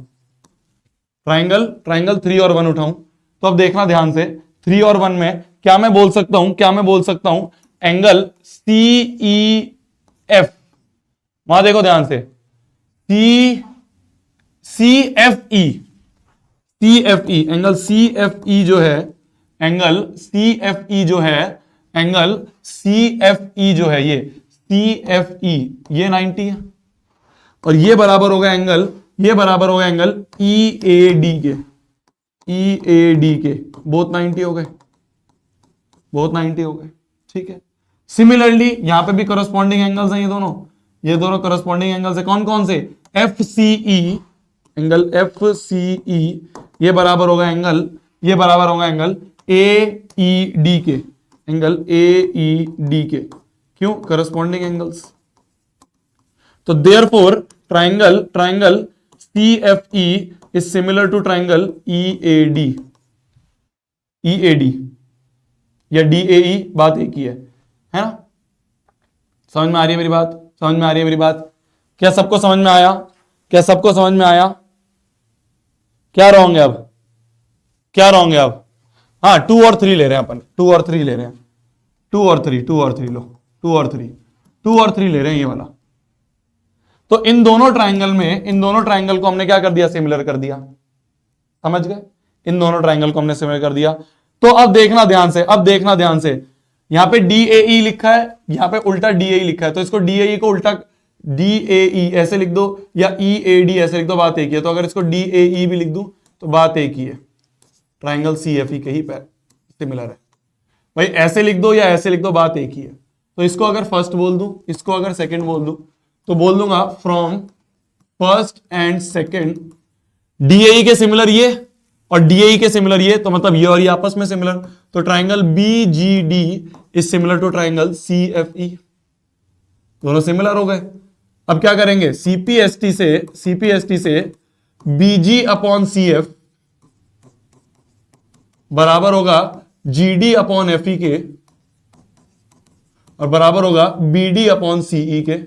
ट्राइंगल 3 और 1 उठाऊं। तो अब देखना ध्यान से, 3 और 1 में क्या मैं बोल सकता हूं, क्या मैं बोल सकता हूं, एंगल सी ई एफ, वहां देखो ध्यान से, C F E, angle C F E जो है, एंगल सी एफ ई जो है, एंगल सी एफ ई जो है, ये सी एफ ई, ये 90 है, और ये बराबर होगा एंगल, ये बराबर होगा एंगल ई ए डी के, ई ए डी के, बहुत 90 हो गए, बहुत 90 हो गए, ठीक है। सिमिलरली यहां पे भी करस्पॉन्डिंग एंगल्स हैं, ये दोनों करस्पॉन्डिंग एंगल्स है, कौन कौन से? F C E, angle F C E, ये बराबर होगा एंगल, ये बराबर होगा एंगल ए ई डी के, एंगल ए ई डी के, क्यों? Corresponding angles. तो therefore triangle C F E is similar to triangle E A D, या डी ए ई, बात एक ही है ना? समझ में आ रही है मेरी बात? समझ में आ रही है मेरी बात? क्या सबको समझ में आया? क्या सबको समझ में आया? क्या रॉन्ग है अब? क्या रॉन्ग है अब? हाँ, 2 और 3 ले रहे हैं अपन, 2 और 3 ले रहे हैं, 2 और 3 लो, 2 और 3 ले रहे हैं ये वाला। तो इन दोनों ट्राइंगल में, इन दोनों ट्राइंगल को हमने क्या कर दिया? सिमिलर कर दिया, समझ गए? इन दोनों ट्राइंगल को हमने सिमिलर कर दिया। तो अब देखना ध्यान से, अब देखना ध्यान से, यहां पे डी ए ई लिखा है, यहां पे उल्टा डी ए ई लिखा है, तो इसको डी ए ई को उल्टा डी ए ई ऐसे लिख दो, या ई ए डी ऐसे लिख दो, बात एक ही है। तो अगर इसको डी ए ई भी लिख दूं तो बात एक ही है, ट्राइंगल सी एफ ई के ही सिमिलर है भाई, ऐसे लिख दो या ऐसे लिख दो, बात एक ही है। तो इसको अगर फर्स्ट बोल दूं, इसको अगर सेकंड बोल दूं, तो बोल दूंगा from first and second DAE के सिमिलर ये और डीएई के सिमिलर ये, तो मतलब ये और ये आपस में सिमिलर। तो triangle B G D is similar to triangle C F E, दोनों सिमिलर हो गए। अब क्या करेंगे? सीपीएसटी से बीजी अपॉन सी एफ बराबर होगा जीडी अपॉन एफ ई के, और बराबर होगा बीडी अपॉन सीई के।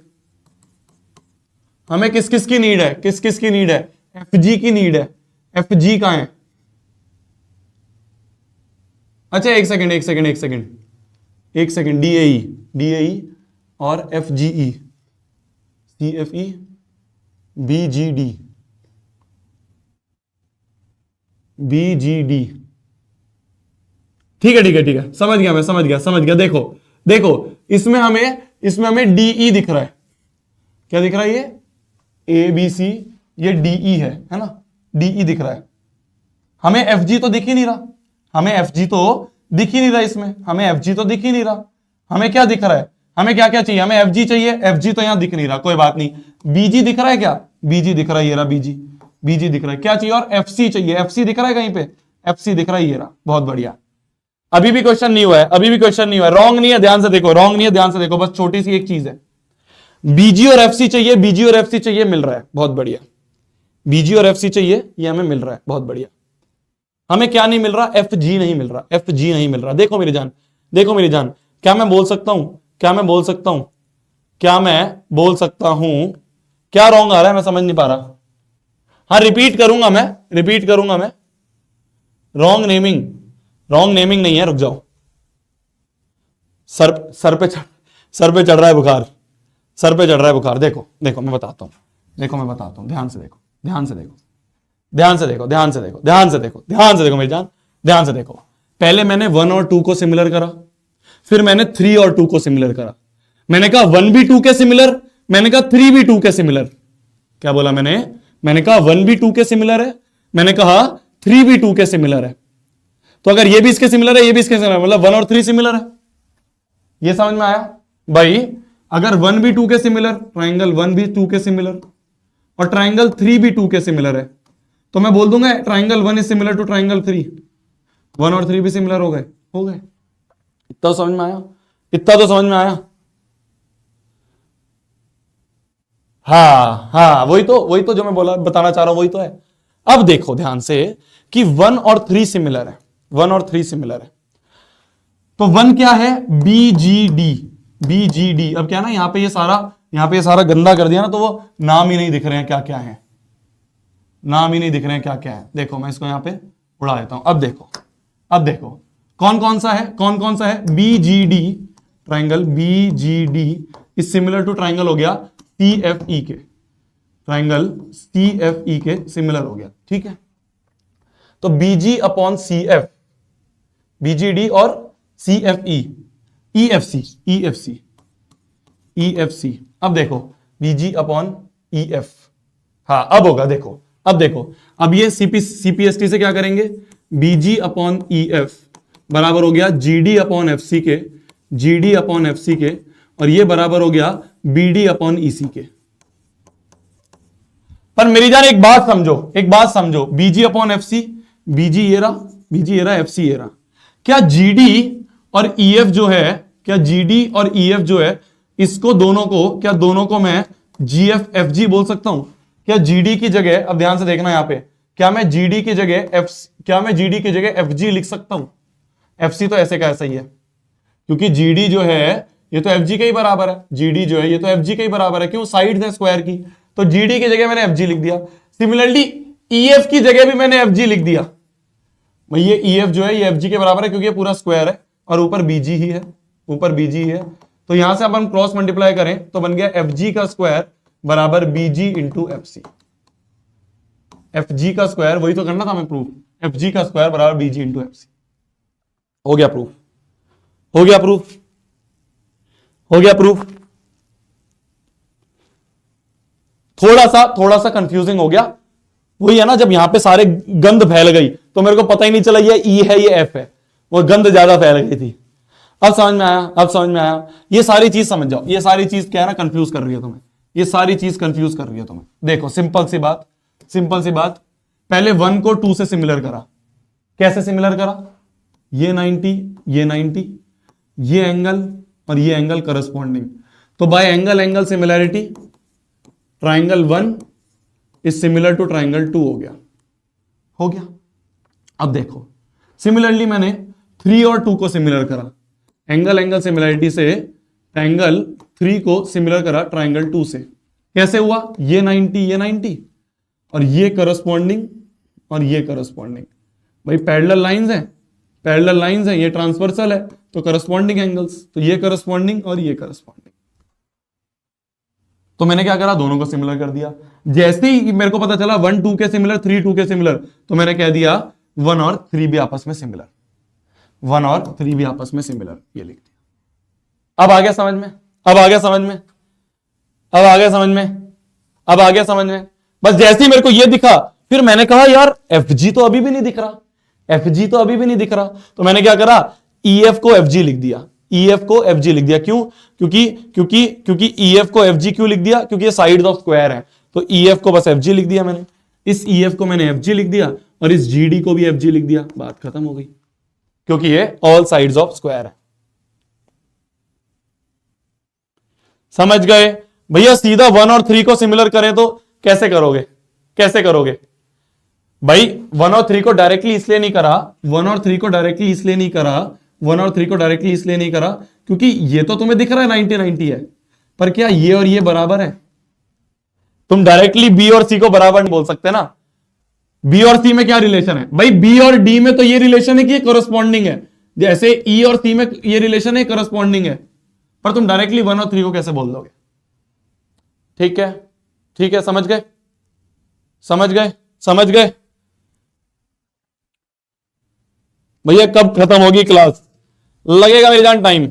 हमें किस किस की नीड है? किस किस की नीड है? एफ जी की नीड है। एफ जी कहां है? अच्छा एक सेकेंड, डीएई और F G E, C F E, B G D, B G D, ठीक है, समझ गया। देखो इसमें हमें डीई दिख रहा है, क्या दिख रहा है? ये ए बी सी, ये डीई है ना, डीई दिख रहा है। हमें एफ जी तो दिख ही नहीं रहा, इसमें हमें एफ जी तो दिख ही नहीं रहा। हमें क्या दिख रहा है? हमें क्या क्या चाहिए? हमें एफ जी चाहिए, एफ जी तो यहां दिख नहीं रहा, कोई बात नहीं। बीजी दिख रहा है क्या? बीजी दिख रहा है, ये रहा बीजी दिख रहा है। क्या चाहिए? और एफ सी चाहिए, एफ सी दिख रहा है कहीं पे? एफ सी दिख रहा है, ये रहा, बहुत बढ़िया। अभी भी क्वेश्चन नहीं हुआ है, रॉन्ग नहीं है, ध्यान से देखो, बस छोटी सी एक चीज है, बीजी और एफ सी चाहिए, मिल रहा है, बहुत बढ़िया। बीजी और एफ सी चाहिए, ये हमें मिल रहा है, बहुत बढ़िया। हमें क्या नहीं मिल रहा? एफ जी नहीं मिल रहा, देखो मेरी जान, क्या मैं बोल सकता हूं? क्या रॉन्ग आ रहा है? मैं समझ नहीं पा रहा। हाँ, रिपीट करूंगा मैं। रॉन्ग नेमिंग नहीं है, रुक जाओ। सर पे चढ़ रहा है बुखार, देखो मैं बताता हूं, ध्यान से देखो। ध्यान से देखो, ध्यान से देखो, ध्यान से देखो, ध्यान से देखो मेरी जान, ध्यान से देखो। पहले मैंने 1 और 2 को सिमिलर करा, फिर मैंने 3 और 2 को सिमिलर करा। मैंने कहा 1 भी 2 के सिमिलर, मैंने कहा 3 भी 2 के सिमिलर। क्या बोला मैंने कहा 1 भी 2 के सिमिलर है, मैंने कहा 3 भी 2 के सिमिलर है। तो अगर ये भी इसके सिमिलर है, ये भी इसके सिमिलर है, मतलब 1 और 3 सिमिलर है। ये समझ में आया भाई? अगर 1 भी 2 के सिमिलर, ट्राइंगल 1 भी 2 के सिमिलर और ट्राइंगल 3 भी 2 के सिमिलर है, तो मैं बोल दूंगा triangle 1 is similar to triangle 3। 1 और 3 भी सिमिलर हो गए, हो गए। इतना तो समझ में आया? इतना तो समझ में आया? हाँ, वही तो जो मैं बोला बताना चाह रहा हूं, वही तो है। अब देखो ध्यान से कि 1 और 3 सिमिलर है, 1 और 3 सिमिलर है। तो 1 क्या है? BGD, BGD। अब क्या ना, यहां पे ये सारा गंदा कर दिया ना, तो वो नाम ही नहीं दिख रहे हैं क्या क्या है, नाम ही नहीं दिख रहे हैं क्या क्या है। देखो मैं इसको यहां पे उड़ा देता हूं। अब देखो कौन कौन सा है? BGD, triangle BGD is similar to triangle हो गया CFE के, ट्राइंगल CFE के सिमिलर हो गया, ठीक है। तो BG अपॉन CF, BGD और CFE, EFC। अब देखो BG अपॉन EF, हाँ अब होगा। देखो अब ये CPST से क्या करेंगे? BG अपॉन EF बराबर हो गया GD अपॉन FC के, GD अपॉन FC के, और ये बराबर हो गया BD अपॉन EC के। पर मेरी जान एक बात समझो, BG अपॉन FC, BG ये रहा, FC ये रहा। क्या GD और EF जो है, इसको दोनों को मैं GFFG बोल सकता हूं? क्या GD की जगह, अब ध्यान से देखना यहां पे, क्या मैं GD की जगह FG लिख सकता हूं? FC तो ऐसे का ऐसा ही है, क्योंकि GD जो है ये तो FG के ही बराबर है, GD जो है ये तो FG के ही बराबर है। क्यों? साइड है स्क्वायर की, तो GD की जगह मैंने FG लिख दिया। सिमिलरली EF की जगह भी मैंने FG लिख दिया। ये EF जो है ये FG के बराबर है, क्योंकि ये पूरा स्क्वायर है और ऊपर BG ही है, तो यहां से अपन क्रॉस मल्टीप्लाई करें तो बन गया FG का स्क्वायर बराबर BG इंटू FC। FG का स्क्वायर, वही तो करना था हमें प्रूफ, FG का स्क्वायर बराबर BG इंटू FC। हो गया प्रूफ। थोड़ा सा कंफ्यूजिंग हो गया, वही है ना, जब यहां पे सारे गंद फैल गई तो मेरे को पता ही नहीं चला ये E है ये F है, वो गंद ज्यादा फैल गई थी। अब समझ में आया। ये सारी चीज समझ जाओ, ये सारी चीज क्या है ना, कंफ्यूज कर रही है तुम्हें, देखो सिंपल सी बात, पहले 1 को 2 से सिमिलर करा। कैसे सिमिलर करा? ये 90, ये एंगल और ये एंगल करस्पॉन्डिंग, तो by angle similarity triangle 1 is similar to triangle 2 हो गया। अब देखो सिमिलरली मैंने 3 और 2 को सिमिलर करा, एंगल सिमिलैरिटी से ट्राइंगल 3 को सिमिलर करा ट्राइंगल 2 से। कैसे हुआ? ये 90 और ये करस्पॉन्डिंग और ये करस्पॉन्डिंग, भाई पैरेलल लाइंस हैं, ये ट्रांसवर्सल है तो करस्पॉन्डिंग एंगल्स, तो ये करस्पॉन्डिंग और ये करस्पॉन्डिंग। तो मैंने क्या करा? दोनों को सिमिलर कर दिया। जैसे ही मेरे को पता चला 1 2 के सिमिलर, 3 2 के सिमिलर, तो मैंने कह दिया 1 और 3 भी आपस में सिमिलर, ये लिख दिया। अब आ गया समझ में? बस जैसे ही मेरे को ये दिखा, फिर मैंने कहा यार FG तो अभी भी नहीं दिख रहा, तो मैंने क्या करा? EF को FG लिख दिया, क्यों? क्योंकि EF को FG क्यों लिख दिया? क्योंकि ये साइड्स ऑफ स्क्वायर है, तो EF को बस FG लिख दिया मैंने। इस EF को मैंने FG लिख दिया और इस GD को भी FG लिख दिया, बात खत्म हो गई, क्योंकि ये ऑल साइड्स ऑफ स्क्वायर है। समझ गए भैया? सीधा 1 और 3 को सिमिलर करें तो कैसे करोगे? भाई 1 और 3 को डायरेक्टली इसलिए नहीं करा, क्योंकि ये तो तुम्हें दिख रहा है 90 है, पर क्या ये और ये बराबर है? तुम डायरेक्टली B और C को बराबर नहीं बोल सकते ना। B और C में क्या रिलेशन है? भाई B और D में तो ये रिलेशन है कि ये करस्पॉन्डिंग है, जैसे E और C में ये रिलेशन है, करस्पॉन्डिंग है, पर तुम डायरेक्टली 1 और 3 को कैसे बोल दोगे? ठीक है, समझ गए? भैया कब खत्म होगी क्लास, लगेगा मेरी जान टाइम।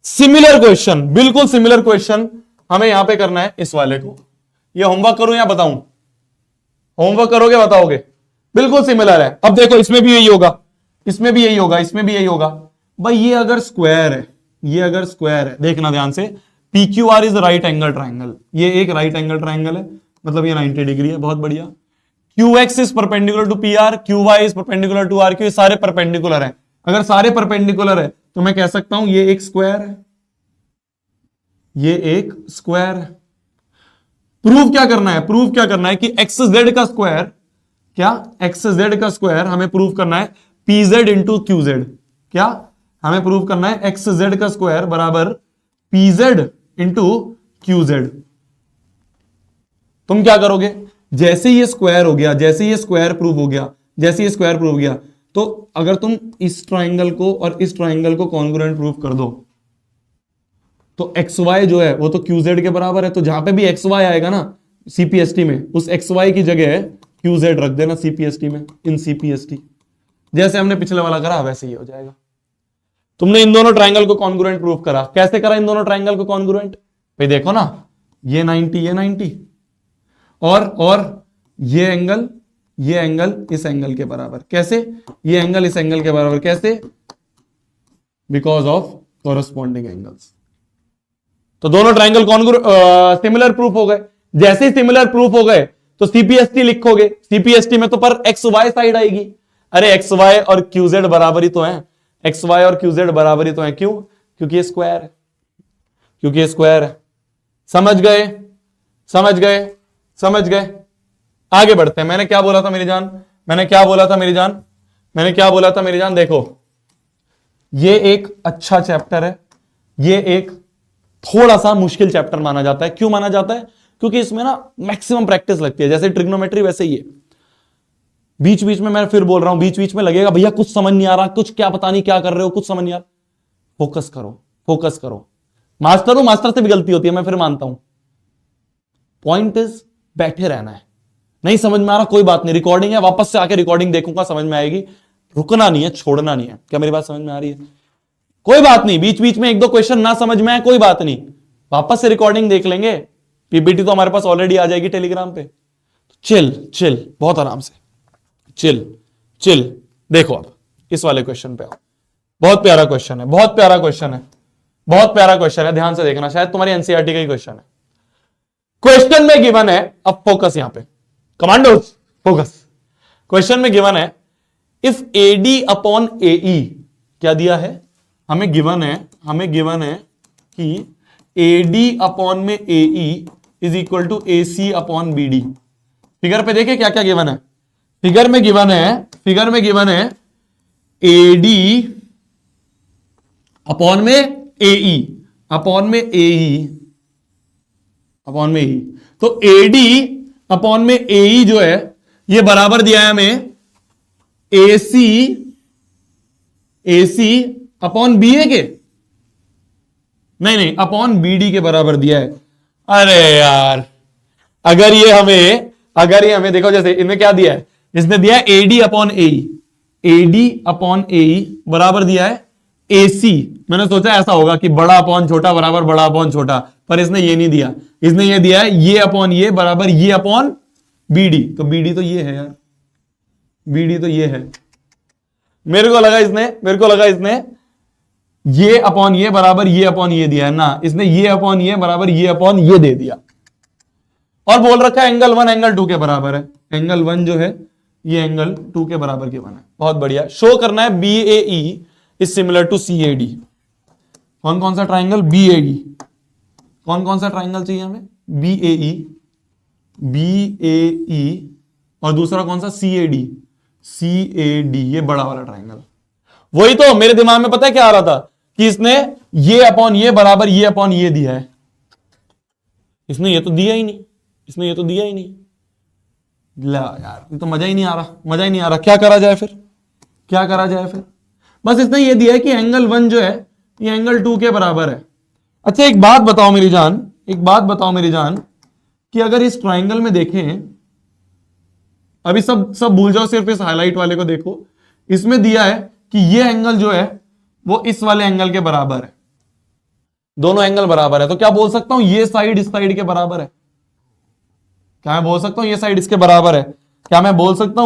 सिमिलर क्वेश्चन, बिल्कुल सिमिलर क्वेश्चन हमें यहां पे करना है इस वाले को। ये होमवर्क करूं या बताऊं? होमवर्क करोगे बताओगे? बिल्कुल सिमिलर है। अब देखो इसमें भी यही होगा, इसमें भी यही होगा, इसमें भी यही होगा। भाई ये अगर स्क्वायर है, ये अगर स्क्वायर है, देखना ध्यान से, P Q are is right angle triangle, ये एक राइट एंगल ट्राइंगल है, मतलब ये 90 डिग्री है, बहुत बढ़िया। Q X is perpendicular to P R, Q Y is perpendicular to R Q, सारे परपेंडिकुलर है। अगर सारे परपेंडिकुलर है तो मैं कह सकता हूं ये एक स्क्वायर है, ये एक स्क्वायर है। प्रूव क्या करना है? प्रूव क्या करना है कि एक्स जेड का स्क्वायर, क्या एक्स जेड का स्क्वायर हमें प्रूव करना है P Z into Q Z. क्या हमें प्रूव करना है? एक्स जेड का स्क्वायर बराबर P Z into Q Z. तुम क्या करोगे? जैसे ये स्क्वायर हो गया, जैसे ये स्क्वायर प्रूव हो गया, जैसे ये स्क्वायर प्रूव हो गया, तो अगर तुम इस ट्राइंगल को और इस ट्राइंगल को कॉन्ग्रुएंट प्रूव कर दो तो एक्स वाई जो है वो तो क्यू जेड के बराबर है। तो जहां पे भी एक्स वाई आएगा ना सीपीएसटी में, उस एक्स वाई की जगह क्यू जेड रख देना सीपीएसटी में, इन सीपीएसटी, जैसे हमने पिछले वाला करा वैसे ही हो जाएगा। तुमने इन दोनों ट्राइंगल को कॉन्ग्रुएंट प्रूव करा। कैसे करा इन दोनों ट्राइंगल को कॉन्ग्रुएंट? भाई देखो ना, ये 90, ये 90, और ये एंगल इस एंगल के बराबर। कैसे? ये एंगल इस एंगल के बराबर कैसे? Because of corresponding angles. तो दोनों ट्राइंगल सिमिलर प्रूफ हो गए। जैसे ही सिमिलर प्रूफ हो गए तो सीपीएसटी लिखोगे, सीपीएसटी में तो पर एक्स वाई साइड आएगी। अरे एक्स वाई और क्यू जेड बराबर ही तो है, एक्स वाई और क्यू जेड बराबर ही तो है। क्यों? क्योंकि ये स्क्वायर है, क्योंकि ये स्क्वायर है। समझ गए? समझ गए? समझ गए? आगे बढ़ते हैं। मैंने क्या बोला था मेरी जान? मैंने क्या बोला था मेरी जान? मैंने क्या बोला था मेरी जान? देखो ये एक अच्छा चैप्टर है, ये एक थोड़ा सा मुश्किल चैप्टर माना जाता है। क्यों माना जाता है? क्योंकि इसमें ना मैक्सिमम प्रैक्टिस लगती है। जैसे ट्रिग्नोमेट्री वैसे ही है। बीच बीच में मैं फिर बोल रहा हूं, बीच बीच में लगेगा भैया कुछ समझ नहीं आ रहा, कुछ क्या पता नहीं क्या कर रहे हो, कुछ समझ नहीं आ रहा। फोकस करो, फोकस करो। मास्टर हूं, मास्टर से भी गलती होती है, मैं फिर मानता हूं। पॉइंट इज बैठे रहना है। नहीं समझ में आ रहा कोई बात नहीं, रिकॉर्डिंग है, वापस से आके रिकॉर्डिंग देखूंगा, समझ में आएगी। रुकना नहीं है, छोड़ना नहीं है। क्या मेरी बात समझ में आ रही है? कोई बात नहीं, बीच बीच में एक दो क्वेश्चन ना समझ में आए कोई बात नहीं, वापस से रिकॉर्डिंग देख लेंगे। पीपीटी तो हमारे पास ऑलरेडी आ जाएगी टेलीग्राम पे। चिल चिल, बहुत आराम से, चिल चिल। देखो अब इस वाले क्वेश्चन पे आओ। बहुत प्यारा क्वेश्चन है, बहुत प्यारा क्वेश्चन है, बहुत प्यारा क्वेश्चन है। ध्यान से देखना, शायद तुम्हारी एनसीईआरटी का ही क्वेश्चन है। क्वेश्चन में गिवन है, अब फोकस यहां पे, कमांडोज फोकस। क्वेश्चन में गिवन है इफ एडी अपॉन एई, क्या दिया है हमें? गिवन है कि एडी अपॉन में AE is equal to AC upon BD. Figure पे देखे क्या क्या गिवन है? फिगर में गिवन है एडी अपॉन में एई, अपॉन में एई, अपॉन में ई। तो एडी अपॉन में एई जो है ये बराबर दिया है हमें एसी अपॉन बी ए के, नहीं अपॉन बीडी के बराबर दिया है। अरे यार, अगर ये हमें देखो, जैसे इनमें क्या दिया है? इसने दिया है एडी अपॉन एई, एडी अपॉन एई बराबर दिया है एसी। मैंने सोचा ऐसा होगा कि बड़ा अपॉन छोटा बराबर बड़ा अपॉन छोटा, पर इसने ये नहीं दिया। इसने ये दिया है ये अपॉन ये बराबर ये अपॉन बीडी। तो बीडी तो ये है यार, बीडी तो ये है। मेरे को लगा इसने ये अपॉन ये बराबर ये अपॉन ये दिया है ना, इसने ये अपॉन ये बराबर ये अपॉन ये दे दिया। और बोल रखा है एंगल 1 एंगल 2 के बराबर है। एंगल 1 जो है ये एंगल 2 के बराबर के बना है। बहुत बढ़िया। शो करना है BAE is similar to CAD। कौन कौन सा ट्राइंगल? BAE। कौन कौन सा ट्राइंगल चाहिए हमें? BAE और दूसरा कौन सा? CAD। ये बड़ा वाला ट्राइंगल। वही तो मेरे दिमाग में पता है क्या आ रहा था कि इसने ये अपॉन ये बराबर ये अपॉन ये दिया है। इसने ये तो दिया ही नहीं, ला यार, ये तो मजा ही नहीं आ रहा। क्या करा जाए फिर? बस इसने ये दिया है कि एंगल 1 जो है ये एंगल 2 के बराबर है। अच्छा एक बात बताओ मेरी जान, कि अगर इस ट्राइंगल में देखें, अभी सब भूल जाओ, सिर्फ इस हाईलाइट वाले को देखो। इसमें दिया है कि ये एंगल जो है वो इस वाले एंगल के बराबर है, दोनों एंगल बराबर है, तो क्या बोल सकता हूं ये साइड इस साइड के बराबर है? क्या मैं बोल सकता हूं ये साइड इसके बराबर है? क्या मैं बोल सकता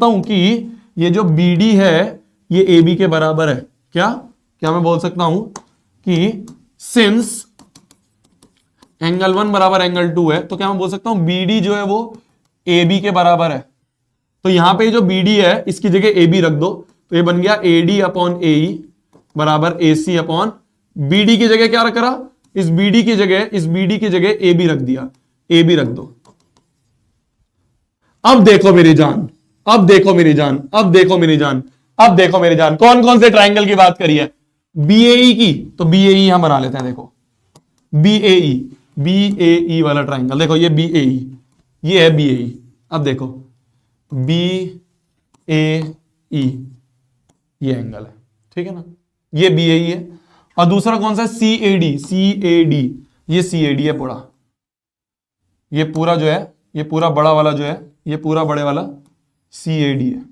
हूं कि ये जो BD है ये AB के बराबर है? क्या मैं बोल सकता हूं कि सिंस एंगल 1 बराबर एंगल 2 है, तो क्या मैं बोल सकता हूं BD जो है वो AB के बराबर है? तो यहां पे जो BD है इसकी जगह AB रख दो, तो ये बन गया AD अपॉन AE बराबर AC अपॉन BD की जगह क्या रख रहा, इस BD की जगह AB रख दिया, AB रख दो। अब देखो मेरी जान, कौन कौन से ट्राइंगल की बात करी है? BAE की, तो BAE यहां बना लेते हैं। देखो BAE वाला ट्राइंगल, देखो ये BAE, ये है BAE। अब देखो BAE ये एंगल है, ठीक है ना, ये BAE है। और दूसरा कौन सा है? CAD, ये CAD है पूरा, ये पूरा जो है, ये पूरा बड़ा वाला जो है, ये पूरा बड़े वाला CAD है,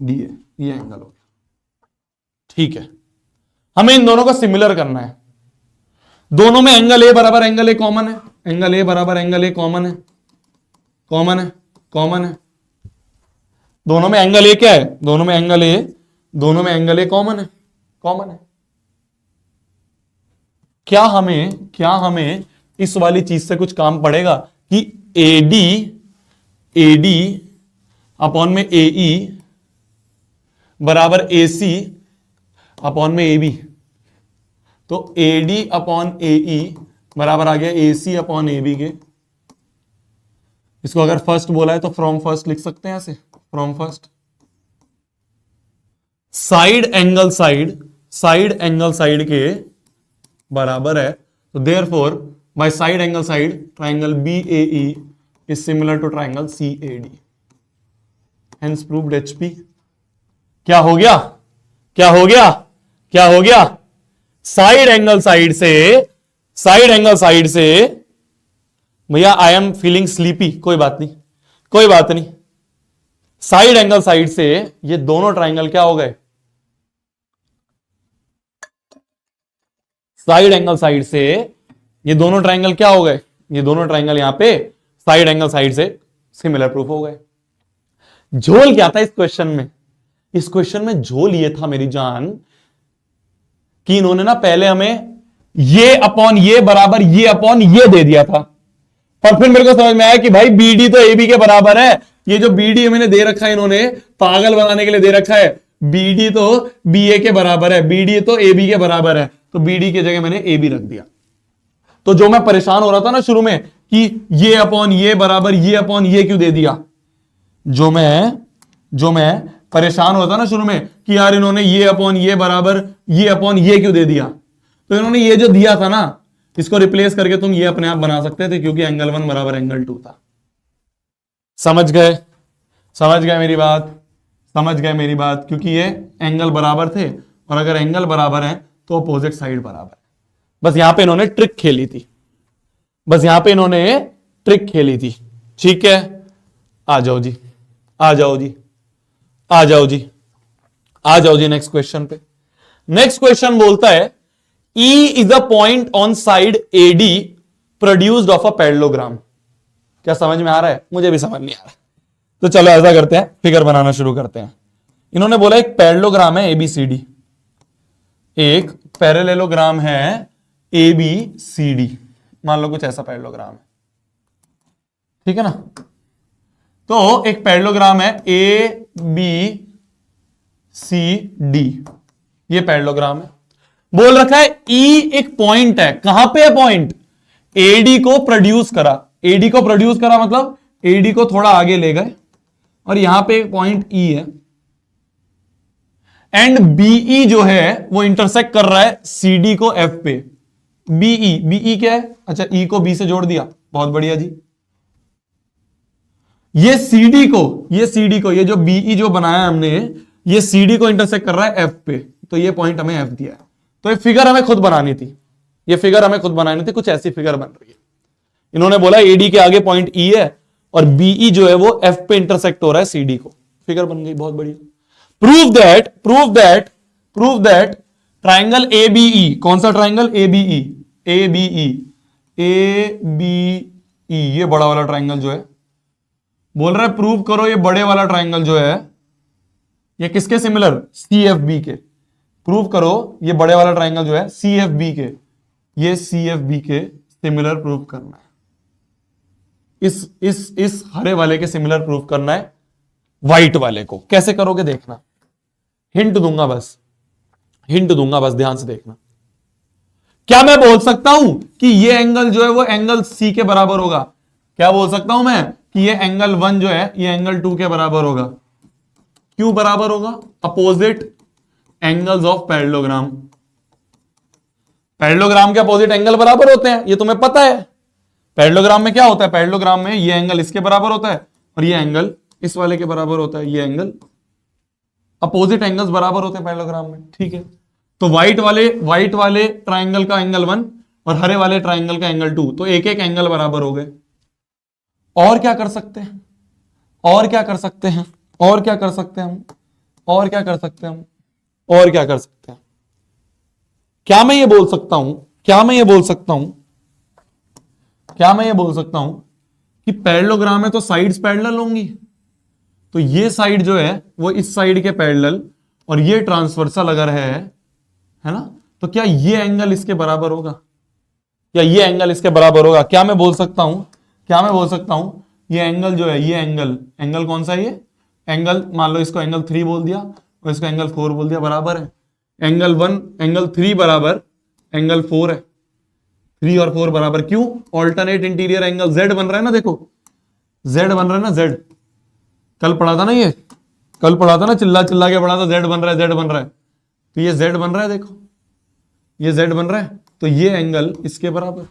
ये एंगल हो गया, ठीक है। हमें इन दोनों को सिमिलर करना है। दोनों में एंगल A बराबर एंगल A कॉमन है, एंगल A बराबर एंगल A कॉमन है। दोनों में एंगल A क्या है? दोनों में एंगल A कॉमन है। क्या हमें इस वाली चीज से कुछ काम पड़ेगा कि AD अपॉन में AE बराबर AC अपॉन में AB, तो AD अपॉन AE बराबर आ गया AC अपॉन AB के। इसको अगर फर्स्ट बोला है तो फ्रॉम फर्स्ट लिख सकते हैं, ऐसे from first. Side angle side के बराबर है, तो therefore by side angle side triangle BAE is similar to triangle CAD, hence proved HP। क्या हो गया? साइड एंगल साइड से भैया आई एम फीलिंग स्लीपी, कोई बात नहीं। साइड एंगल साइड से ये दोनों ट्राइंगल क्या हो गए? साइड एंगल साइड से ये दोनों ट्राइंगल क्या हो गए? ये दोनों ट्राइंगल यहां पे साइड एंगल साइड से सिमिलर प्रूफ हो गए। झोल क्या था इस क्वेश्चन में? इस क्वेश्चन में झोल ये था मेरी जान कि इन्होंने ना पहले हमें ये अपॉन ये बराबर ये अपॉन ये दे दिया था, पर फिर मेरे को समझ में आया कि भाई BD तो AB के बराबर है। ये जो BD मैंने दे रखा है, इन्होंने पागल बनाने के लिए दे रखा है। BD तो BA के बराबर है, BD तो AB के बराबर है, तो BD की जगह मैंने AB रख दिया। तो जो मैं परेशान हो रहा था ना शुरू में कि ये अपॉन ये बराबर ये अपॉन ये क्यों दे दिया, जो मैं परेशान होता ना शुरू में कि यार इन्होंने ये अपॉन ये बराबर ये अपॉन ये क्यों दे दिया, तो इन्होंने ये जो दिया था ना इसको रिप्लेस करके तुम ये अपने आप बना सकते थे, क्योंकि एंगल 1 बराबर एंगल 2 था। समझ गए मेरी बात? क्योंकि ये एंगल बराबर थे, और अगर एंगल बराबर है तो अपोजिट साइड बराबर है। बस यहां पे इन्होंने ट्रिक खेली थी, ठीक है। आ जाओ जी नेक्स्ट क्वेश्चन पे। नेक्स्ट क्वेश्चन बोलता है E is a point on side AD produced of a parallelogram। क्या समझ में आ रहा है? मुझे भी समझ नहीं आ रहा, तो चलो ऐसा करते हैं, फिगर बनाना शुरू करते हैं। इन्होंने बोला एक पैरेललोग्राम है ABCD, एक पैरेललोग्राम है ABCD, मान लो कुछ ऐसा पैरेललोग्राम है, ठीक है ना। तो एक पैरेललोग्राम है ABCD, ये पैरेललोग्राम है। बोल रखा है E एक पॉइंट है, कहां पे है पॉइंट? AD को प्रोड्यूस करा मतलब AD को थोड़ा आगे ले गए और यहां पे एक पॉइंट E है, एंड BE जो है वो इंटरसेक्ट कर रहा है CD को F पे। BE क्या है? अच्छा, E को B से जोड़ दिया, बहुत बढ़िया जी। ये CD को ये जो BE जो बनाया हमने, ये CD को इंटरसेक्ट कर रहा है F पे, तो ये पॉइंट हमें F दिया है। तो ये फिगर हमें खुद बनानी थी, कुछ ऐसी फिगर बन रही है। इन्होंने बोला AD के आगे पॉइंट E है और BE जो है वो F पे इंटरसेक्ट हो रहा है CD को, फिगर बन गई, बहुत बढ़िया। Prove that triangle A B E, कौन सा triangle? A B E, A B E, A B E, ये बड़ा वाला ट्राइंगल जो है, बोल रहा है प्रूव करो ये बड़े वाला ट्राइंगल जो है ये किसके सिमिलर? सी एफ बी के। प्रूव करो ये बड़े वाला ट्राइंगल जो है सी एफ बी के, ये सी एफ बी के सिमिलर प्रूव करना है। इस हरे वाले के सिमिलर प्रूव करना है व्हाइट वाले को। कैसे करोगे देखना, हिंट दूंगा बस, हिंट दूंगा बस, ध्यान से देखना। क्या मैं बोल सकता हूं कि ये एंगल जो है वो एंगल सी के बराबर होगा? क्या बोल सकता हूं मैं कि ये एंगल 1 जो है ये एंगल 2 के बराबर होगा? क्यों बराबर होगा? Opposite angles of parallelogram. Parallelogram के अपोजिट एंगल बराबर होते हैं, ये तुम्हें पता है। पैरेललोग्राम में क्या होता है? पैरेललोग्राम में ये एंगल इसके बराबर होता है और ये एंगल इस वाले के बराबर होता है। ये एंगल अपोजिट एंगल्स बराबर होते हैं पैरेललोग्राम में, ठीक है। तो व्हाइट वाले ट्राइंगल का एंगल 1 और हरे वाले ट्राइंगल का एंगल 2, तो एक एक एंगल बराबर हो गए। और क्या कर सकते हैं? और क्या कर सकते हैं? और क्या कर सकते हैं हम? और क्या कर सकते हैं हम? और क्या कर सकते हैं? क्या मैं ये बोल सकता हूं, क्या मैं ये बोल सकता हूं, क्या मैं ये बोल सकता हूं कि पैरेललोग्राम में तो साइड्स पैरेलल होंगी, तो ये साइड जो है वो इस साइड के पैरेलल और ये ट्रांसवर्सल अगर है ना, तो क्या ये एंगल इसके बराबर होगा? क्या ये एंगल इसके बराबर होगा? क्या मैं बोल सकता हूं, क्या मैं बोल सकता हूं ये एंगल जो है, ये एंगल कौन सा है? ये एंगल, मान लो इसको एंगल 3 बोल दिया और इसको एंगल 4 बोल दिया, बराबर है। एंगल 1 एंगल 3 बराबर एंगल 4 है। 3 और 4 बराबर, क्यों? ऑल्टरनेट इंटीरियर एंगल जेड बन रहा है ना, देखो जेड बन रहा है ना, जेड। कल पढ़ा था ना, ये कल पढ़ा था ना, चिल्ला चिल्ला के पढ़ा था, जेड बन रहा है, जेड बन रहा है। तो ये जेड बन रहा है, देखो ये जेड बन रहा है, तो ये एंगल इसके बराबर,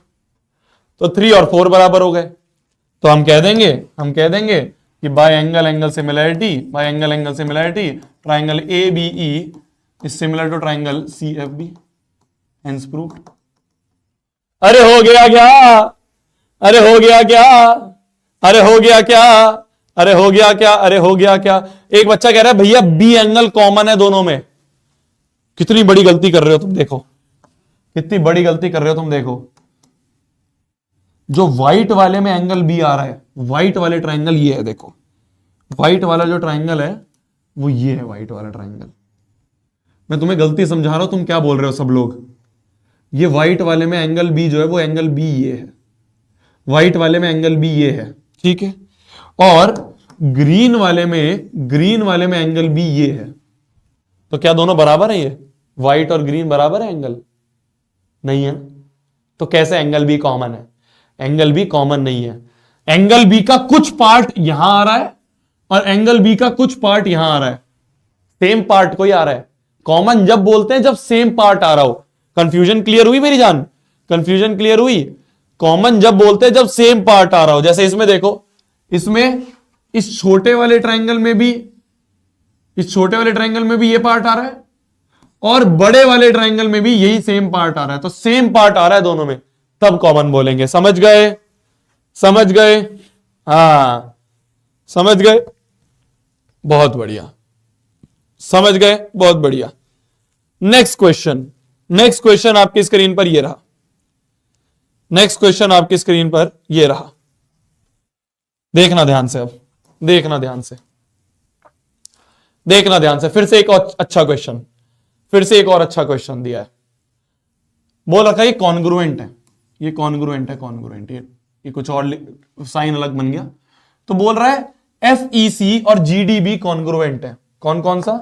तो 3 और 4 बराबर हो गए। तो हम कह देंगे कि by angle angle similarity, by angle angle similarity triangle A B E is similar to triangle C F B, hence proved. अरे हो गया क्या? अरे हो गया क्या? अरे हो गया क्या? अरे हो गया क्या? अरे हो गया क्या? एक बच्चा कह रहा है भैया बी एंगल कॉमन है दोनों में। कितनी बड़ी गलती कर रहे हो तुम, देखो कितनी बड़ी गलती कर रहे हो तुम, देखो जो व्हाइट वाले में एंगल बी आ रहा है, व्हाइट वाले ट्राइंगल ये है, देखो व्हाइट वाला जो ट्राइंगल है वो ये है, व्हाइट वाला ट्राइंगल। मैं तुम्हें गलती समझा रहा हूं, तुम क्या बोल रहे हो सब लोग? ये व्हाइट वाले में एंगल बी जो है वो एंगल बी ये है, व्हाइट वाले में एंगल बी ये है, ठीक है। और ग्रीन वाले में एंगल बी ये है। तो क्या दोनों बराबर है? ये व्हाइट और ग्रीन बराबर है एंगल? नहीं है। तो कैसे एंगल बी कॉमन है? एंगल बी कॉमन नहीं है। एंगल बी का कुछ पार्ट यहां आ रहा है और एंगल बी का कुछ पार्ट यहां आ रहा है, सेम पार्ट कोई आ रहा है। कॉमन जब बोलते हैं जब सेम पार्ट आ रहा हो। कंफ्यूजन क्लियर हुई मेरी जान? कंफ्यूजन क्लियर हुई? कॉमन जब बोलते हैं जब सेम पार्ट आ रहा हो। जैसे इसमें देखो, इसमें इस छोटे वाले ट्राइंगल में भी, इस छोटे वाले ट्राइंगल में भी ये पार्ट आ रहा है और बड़े वाले ट्राइंगल में भी यही सेम पार्ट आ रहा है। तो सेम पार्ट आ रहा है दोनों में, तब कॉमन बोलेंगे। समझ गए? समझ गए? हां समझ गए, बहुत बढ़िया, समझ गए, बहुत बढ़िया। नेक्स्ट क्वेश्चन, नेक्स्ट क्वेश्चन आपकी स्क्रीन पर ये रहा, नेक्स्ट क्वेश्चन आपकी स्क्रीन पर ये रहा। देखना ध्यान से, अब देखना ध्यान से, देखना ध्यान से। फिर से एक और अच्छा क्वेश्चन, फिर से एक और अच्छा क्वेश्चन दिया है। बोल रखा है ये कॉन्ग्रुएंट है, ये कॉन्ग्रुएंट है, कॉन्ग्रुएंट, ये कुछ और साइन अलग बन गया। तो बोल रहा है FEC और GDB कॉन्ग्रुएंट है। कौन कौन सा?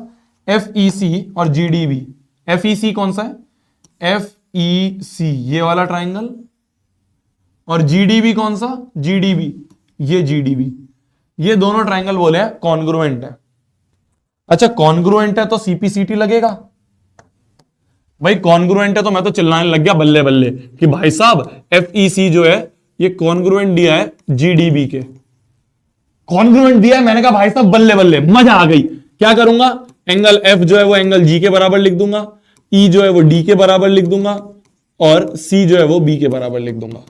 FEC और GDB। FEC कौन सा है? FEC ये वाला ट्राइंगल, और GDB कौन सा? GDB, ये GDB, ये दोनों ट्राइंगल बोले हैं कॉन्ग्रुएंट है। अच्छा कॉन्ग्रुएंट है तो CPCT लगेगा भाई। कॉन्ग्रुएंट है तो मैं तो चिल्लाने लग गया बल्ले बल्ले कि भाई साहब FEC जो है ये कॉन्ग्रुएंट दिया है GDB के, कॉन्ग्रुएंट दिया है। मैंने कहा भाई साहब बल्ले बल्ले, मजा आ गई। क्या करूंगा? एंगल F जो है वो एंगल G के बराबर लिख दूंगा, E जो है वो D के बराबर लिख दूंगा और C जो है वो B के बराबर लिख दूंगा,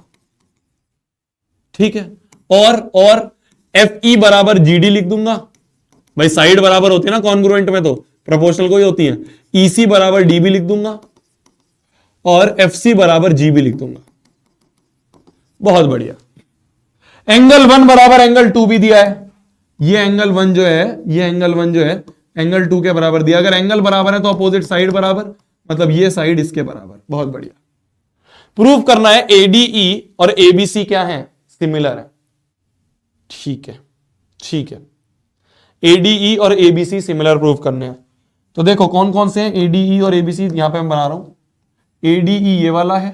ठीक है। और FE बराबर GD लिख दूंगा भाई साइड बराबर होती है ना कॉन्ग्रुएंट में, तो प्रोपोर्शनल कोई होती है। ईसी बराबर डी भी लिख दूंगा और एफसी बराबर जी भी लिख दूंगा। बहुत बढ़िया। एंगल 1 बराबर एंगल 2 भी दिया है। ये एंगल 1 जो है, ये एंगल 1 जो है एंगल 2 के बराबर दिया। अगर एंगल बराबर है तो अपोजिट साइड बराबर, मतलब ये साइड इसके बराबर। बहुत बढ़िया। प्रूव करना है एडीई और एबीसी क्या है, सिमिलर है। ठीक है, ठीक है। एडीई और एबीसी सिमिलर प्रूव करने हैं। तो देखो कौन कौन से हैं एडीई और एबीसी, यहां पे मैं बना रहा हूं। एडीई ये वाला है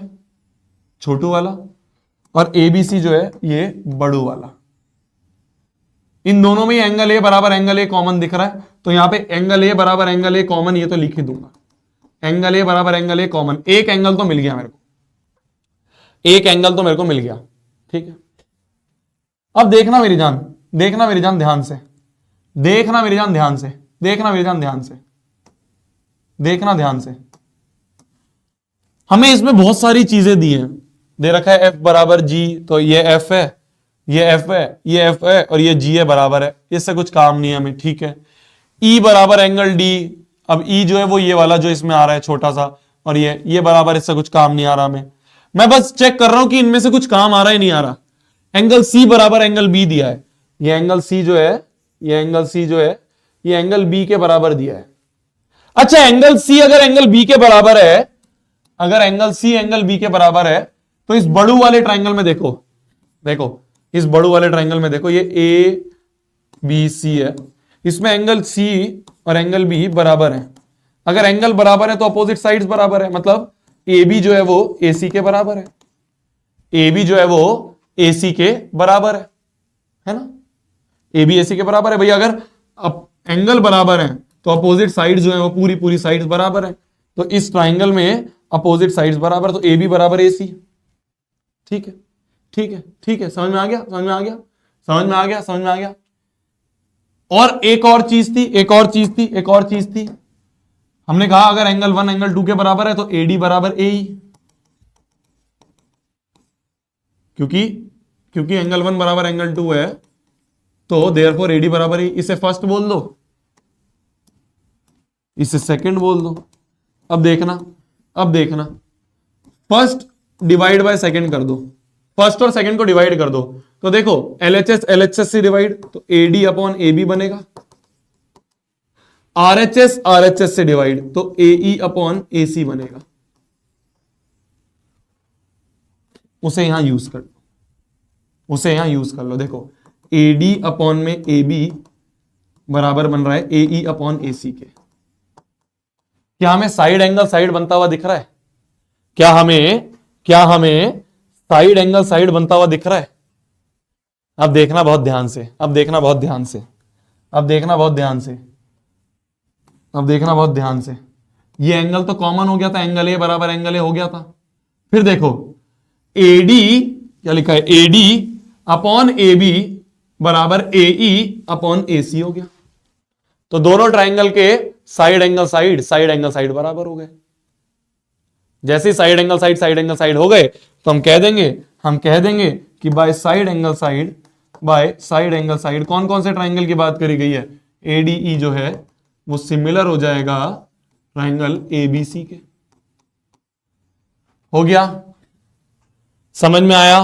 छोटू वाला, और एबीसी जो है ये बड़ू वाला। इन दोनों में एंगल ए बराबर एंगल ए कॉमन दिख रहा है, तो यहां पे एंगल ए बराबर एंगल ए कॉमन, ये तो लिख ही दूंगा। एंगल ए बराबर एंगल ए कॉमन, एक एंगल तो मिल गया मेरे को, एक एंगल तो मेरे को मिल गया। ठीक है, अब देखना मेरी जान, देखना मेरी जान ध्यान से, देखना मेरी जान ध्यान से, देखना मेरी जान ध्यान से, देखना ध्यान से। हमें इसमें बहुत सारी चीजें दी हैं। दे रखा है एफ बराबर जी, तो ये एफ है, ये एफ है, ये एफ है और ये जी है बराबर है। इससे कुछ काम नहीं है हमें। ठीक है, ई बराबर एंगल डी। अब ई जो है वो ये वाला जो इसमें आ रहा है छोटा सा, और ये बराबर, इससे कुछ काम नहीं आ रहा हमें। मैं बस चेक कर रहा हूं कि इनमें से कुछ काम आ रहा है नहीं आ रहा। एंगल सी बराबर एंगल बी दिया है। ये एंगल सी जो है, ये एंगल सी जो है ये एंगल बी के बराबर दिया है। अच्छा, एंगल सी अगर एंगल बी के बराबर है, अगर एंगल सी एंगल बी के बराबर है, तो इस बड़ू वाले ट्राइंगल में देखो, देखो इस बड़ू वाले ट्राइंगल में देखो, ये ए बी सी है, इसमें एंगल सी और एंगल बी बराबर है। अगर एंगल बराबर है तो अपोजिट साइड्स बराबर है, मतलब ए बी जो है वो ए सी के बराबर है, ए बी जो है वो ए सी के बराबर है ना। ए बी ए सी के बराबर है। भैया अगर एंगल बराबर है तो अपोजिट साइड जो है वो पूरी पूरी साइड्स बराबर है। तो इस ट्राइंगल में अपोजिट साइड्स बराबर, तो ए बी बराबर ए सी। ठीक है, ठीक है, ठीक है, समझ में आ गया, समझ में आ गया, समझ में आ गया, समझ में आ गया। और एक और चीज थी, एक और चीज थी, एक और चीज थी। हमने कहा अगर एंगल 1 एंगल 2 के बराबर है तो एडी बराबर ए ई, क्योंकि एंगल 1 बराबर एंगल 2 है, तो देयरफॉर एडी बराबर ए। इसे फर्स्ट बोल दो, इसे सेकंड बोल दो। अब देखना, अब देखना, फर्स्ट डिवाइड बाय सेकंड कर दो, फर्स्ट और सेकंड को डिवाइड कर दो। तो देखो एलएचएस एलएचएस से डिवाइड, तो एडी अपॉन ए बी बनेगा। आरएचएस आरएचएस से डिवाइड, तो एई अपॉन ए सी बनेगा। उसे यहां यूज कर लो, उसे यहां यूज कर लो। देखो एडी अपॉन में ए बी बराबर बन रहा है एई अपॉन ए सी के। क्या हमें साइड एंगल साइड बनता हुआ दिख रहा है? क्या हमें साइड एंगल साइड बनता हुआ दिख रहा है? अब देखना बहुत ध्यान से, अब देखना बहुत ध्यान से, अब देखना बहुत ध्यान से, अब देखना बहुत ध्यान से। ये एंगल तो कॉमन हो गया था, एंगल ए बराबर एंगल ए हो गया था। फिर देखो एडी क्या लिखा है, एडी अपॉन ए बी बराबर एई अपॉन ए सी हो गया। तो दोनों ट्राइंगल के side angle side, side angle side बराबर हो गए। जैसे साइड एंगल साइड हो गए तो हम कह देंगे कि bye side angle side, bye side angle side कौन कौन से ट्राइंगल की बात करी गई है? एडीई जो है वो सिमिलर हो जाएगा ट्राइंगल एबीसी के। हो गया, समझ में आया?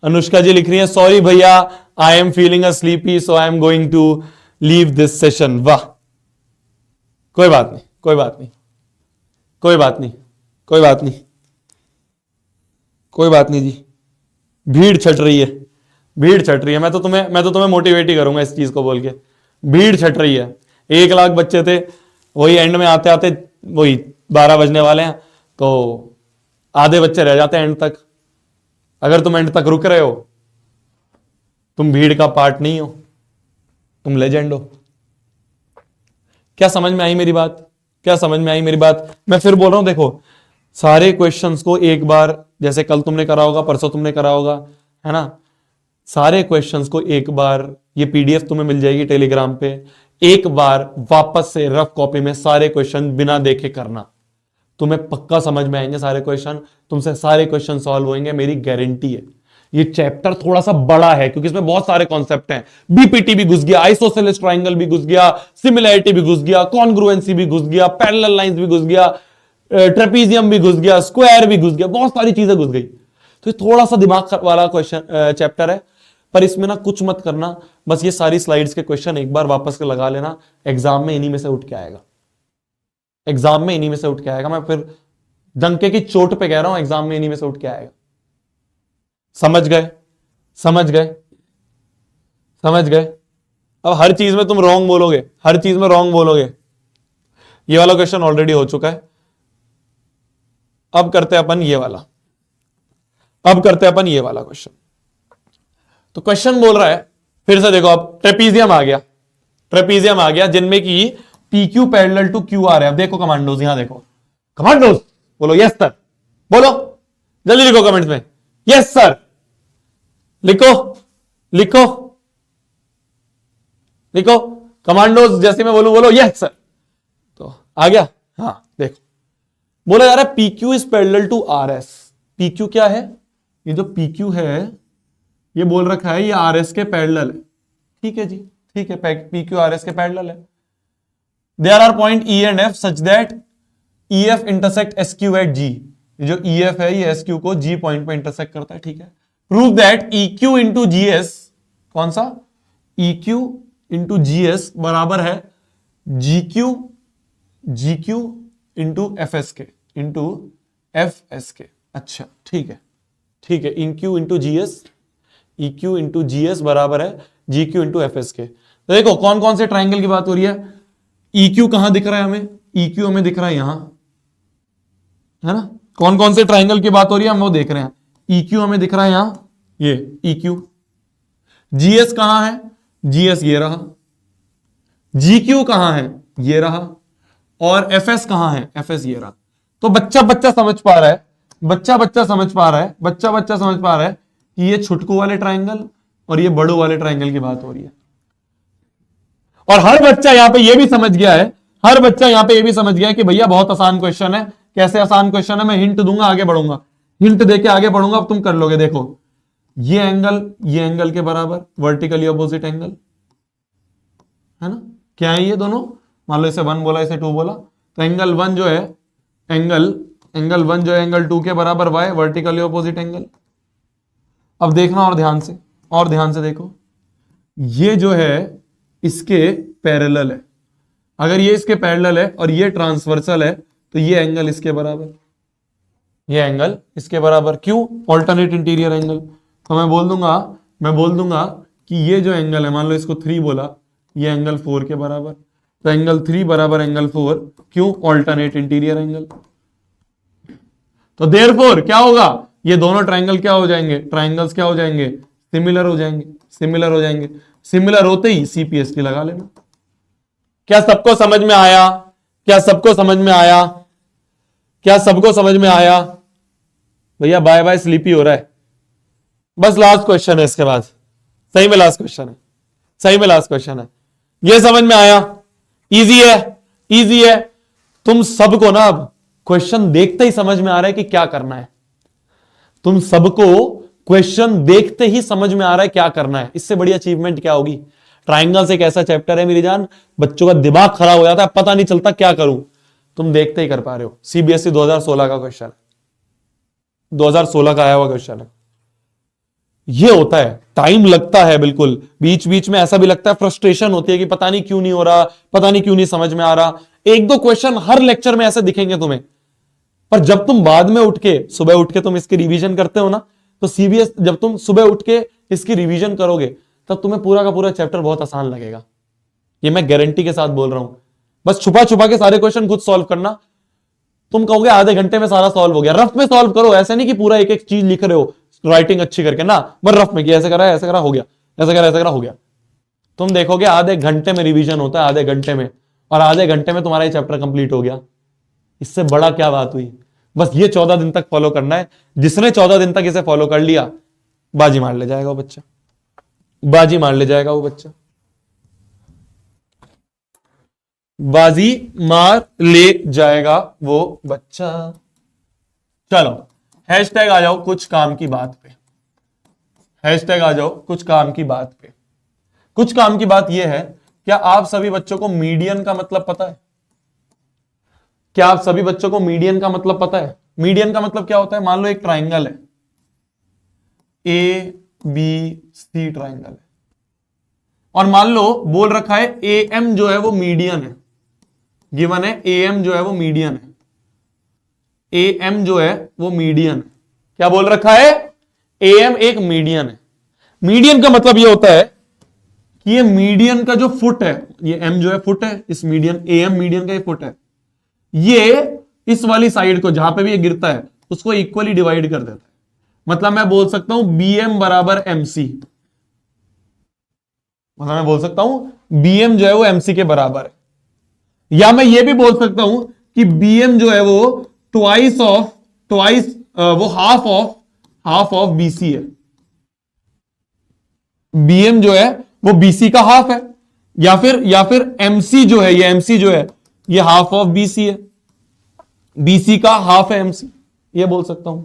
अनुष्का जी लिख रही है, सॉरी भैया I am feeling a sleepy so I am going to leave this session. वाह, कोई बात नहीं, कोई बात नहीं, कोई बात नहीं, कोई बात नहीं, कोई बात नहीं जी। भीड़ छट रही है, भीड़ छट रही है। मैं तो तुम्हें मोटिवेट ही करूंगा इस चीज को बोल के। भीड़ छट रही है। 1 लाख बच्चे थे, वही एंड में आते आते वही 12 बजने वाले हैं, तो आधे बच्चे रह जाते हैं एंड तक। अगर तुम एंड तक रुक रहे हो, तुम भीड़ का पार्ट नहीं हो, तुम लेजेंड हो। क्या समझ में आई मेरी बात? क्या समझ में आई मेरी बात? मैं फिर बोल रहा हूं, देखो सारे क्वेश्चंस को एक बार, जैसे कल तुमने करा होगा, परसों तुमने करा होगा, है ना, सारे क्वेश्चंस को एक बार, ये पीडीएफ तुम्हें मिल जाएगी टेलीग्राम पे, एक बार वापस से रफ कॉपी में सारे क्वेश्चन बिना देखे करना। तुम्हें पक्का समझ में आएंगे सारे क्वेश्चन, तुमसे सारे क्वेश्चन सॉल्व होंगे, मेरी गारंटी है। ये चैप्टर थोड़ा सा बड़ा है क्योंकि इसमें बहुत सारे कॉन्सेप्ट हैं। बीपीटी भी घुस गया, आइसोसेलेस ट्राइंगल भी घुस गया, सिमिलैरिटी भी घुस गया, कॉन्ग्रुएंसी भी घुस गया, पैरेलल लाइंस भी घुस गया, ट्रेपीजियम भी घुस गया, स्क्वायर भी घुस गया, बहुत सारी चीजें घुस गई। तो ये थोड़ा सा दिमाग वाला क्वेश्चन चैप्टर है, पर इसमें ना कुछ मत करना, बस ये सारी स्लाइड्स के क्वेश्चन एक बार वापस के लगा लेना, एग्जाम में इन्हीं में से उठ के आएगा। एग्जाम में इन्हीं में से उठ के आएगा, मैं फिर डंके की चोट पे कह रहा हूं, एग्जाम में इन्हीं में से उठ के आएगा। समझ गए? समझ गए? समझ गए? अब हर चीज में तुम रॉन्ग बोलोगे, हर चीज में रॉन्ग बोलोगे। ये वाला क्वेश्चन ऑलरेडी हो चुका है। अब करते हैं अपन ये वाला, अब करते हैं अपन ये वाला क्वेश्चन। तो क्वेश्चन बोल रहा है, फिर से देखो, अब ट्रेपीजियम आ गया, ट्रेपीजियम आ गया जिनमें की P Q parallel to Q R है। अब देखो कमांडोज, यहां देखो कमांडोज, बोलो यस सर, बोलो जल्दी लिखो कमेंट्स में, यस सर, लिखो लिखो लिखो कमांडोज, जैसे मैं बोलूं बोलो यस सर। तो आ गया, हाँ देखो बोला जा रहा है P Q is parallel to R S. P Q क्या है? ये जो पी क्यू है ये बोल रखा है ये आर एस के पैरेलल है। ठीक है जी, ठीक है, पी क्यू आर एस के पैरेलल है। There are point E and F such that E F intersect S Q at G. जो ई एफ है ये एस क्यू को जी पॉइंट पे इंटरसेक्ट करता है। ठीक है, prove that E Q into G S, कौन सा? E Q into G S बराबर है G Q into F S के, इंटू एफ एस के। अच्छा ठीक है, ठीक है, इन Q into G S, E Q into G S बराबर है G Q into F S के। तो देखो कौन कौन से ट्राइंगल की बात हो रही है। ई क्यू कहां दिख रहा है हमें? ई क्यू हमें दिख रहा है यहां, है ना। कौन कौन से ट्राइंगल की बात हो रही है हम वो देख रहे हैं। ई क्यू हमें दिख रहा है यहां, ये ई क्यू। जी एस कहां है? जी एस ये रहा। जी क्यू कहां है? ये रहा। और एफ एस कहां है? एफ एस ये रहा। तो बच्चा बच्चा समझ पा रहा है, बच्चा बच्चा समझ पा रहा है, बच्चा बच्चा समझ पा रहा है कि ये छुटकू वाले ट्राइंगल और ये बड़ू वाले ट्राइंगल की बात हो रही है। और हर बच्चा यहां पे ये भी समझ गया है, हर बच्चा यहां पे ये भी समझ गया है कि भैया बहुत आसान क्वेश्चन है। कैसे आसान क्वेश्चन है? मैं हिंट दूंगा, आगे बढ़ूंगा, हिंट देके आगे बढ़ूंगा, अब तुम कर लोगे। देखो ये एंगल के बराबर, वर्टिकली अपोजिट एंगल, है ना। क्या है ये दोनों? मान लो इसे 1 बोला, इसे 2 बोला, तो एंगल 1 जो है, एंगल 1 जो है एंगल 2 के बराबर वाई, वर्टिकली अपोजिट एंगल। अब देखना और ध्यान से, और ध्यान से देखो, ये जो है इसके पैरेलल है। अगर ये इसके पैरेलल है और ये ट्रांसवर्सल है तो ये एंगल इसके बराबर, ये एंगल इसके बराबर। क्यों? Alternate interior angle. तो मैं बोल दूंगा कि ये जो एंगल है, मान लो इसको 3 बोला, ये एंगल 4 के बराबर। तो एंगल 3 बराबर एंगल 4, क्यों? Alternate interior angle. तो देयरफॉर क्या होगा? ये दोनों ट्राइंगल क्या हो जाएंगे? ट्राइंगल्स क्या हो जाएंगे? सिमिलर हो जाएंगे, सिमिलर हो जाएंगे। सिमिलर होते ही सीपीएसटी लगा लेना। क्या सबको समझ में आया? क्या सबको समझ में आया? क्या सबको समझ में आया? भैया बाय बाय, स्लीपी हो रहा है। बस लास्ट क्वेश्चन है इसके बाद, सही में लास्ट क्वेश्चन है, सही में लास्ट क्वेश्चन है। ये समझ में आया? इजी है, इजी है। तुम सबको ना अब क्वेश्चन देखते ही समझ में आ रहा है कि क्या करना है। तुम सबको क्वेश्चन देखते ही समझ में आ रहा है क्या करना है। इससे बड़ी अचीवमेंट क्या होगी? ट्राइंगल्स एक ऐसा चैप्टर है मेरी जान, बच्चों का दिमाग खराब हो जाता है, पता नहीं चलता क्या करूं। तुम देखते ही कर पा रहे हो। सीबीएसई 2016 का क्वेश्चन है, 2016 का आया हुआ क्वेश्चन है। ये होता है, टाइम लगता है, बिल्कुल बीच बीच में ऐसा भी लगता है, फ्रस्ट्रेशन होती है कि पता नहीं क्यों नहीं हो रहा, पता नहीं क्यों नहीं समझ में आ रहा। 1-2 क्वेश्चन हर लेक्चर में ऐसे दिखेंगे तुम्हें, पर जब तुम बाद में उठ के, सुबह उठ के तुम इसकी रिवीजन करते हो ना, तो सीबीएस जब तुम सुबह उठ के इसकी रिवीजन करोगे तब तुम्हें पूरा का पूरा चैप्टर बहुत आसान लगेगा। ये मैं गारंटी के साथ बोल रहा हूं। बस छुपा छुपा के सारे क्वेश्चन खुद सॉल्व करना। तुम कहोगे आधे घंटे में सारा सॉल्व हो गया, रफ में सॉल्व करो। ऐसे नहीं कि पूरा एक एक चीज लिख रहे हो राइटिंग अच्छी करके ना, बस रफ में कि ऐसे करा, ऐसे करा, हो गया, ऐसे करा, ऐसे करा, हो गया। तुम देखोगे आधे घंटे में रिवीजन होता है, आधे घंटे में, और आधे घंटे में तुम्हारा ये चैप्टर कंप्लीट हो गया। इससे बड़ा क्या बात हुई? बस ये 14 दिन तक फॉलो करना है। जिसने 14 दिन तक इसे फॉलो कर लिया, बाजी मार ले जाएगा वो बच्चा, बाजी मार ले जाएगा वो बच्चा, बाजी मार ले जाएगा वो बच्चा। चलो हैशटैग आ जाओ कुछ काम की बात पे। हैशटैग आ जाओ कुछ काम की बात पे। कुछ काम की बात यह है, क्या आप सभी बच्चों को मीडियन का मतलब पता है? क्या आप सभी बच्चों को मीडियन का मतलब पता है? मीडियन का मतलब क्या होता है? मान लो एक ट्राइंगल है, ए बी सी ट्राइंगल है, और मान लो बोल रखा है ए एम जो है वो मीडियन है, गिवन है ए एम जो है वो मीडियन है, ए एम जो है वो मीडियन है। क्या बोल रखा है? ए एम एक मीडियन है। मीडियन का मतलब ये होता है कि ये मीडियन का जो फुट है, ये एम जो है फुट है, इस मीडियन ए एम मीडियन का ये फुट है, ये इस वाली साइड को जहां पे भी ये गिरता है उसको इक्वली डिवाइड कर देता है। मतलब मैं बोल सकता हूं बी एम बराबर एम सी, मतलब मैं बोल सकता हूं बी एम जो है वो एमसी के बराबर है। या मैं ये भी बोल सकता हूं कि बी एम जो है वो ट्वाइस वो हाफ ऑफ बीसी है। बीएम जो है वो बीसी का हाफ है, या फिर एमसी जो है, ये एमसी जो है ये हाफ ऑफ बीसी है, बीसी का हाफ है एमसी, ये बोल सकता हूं।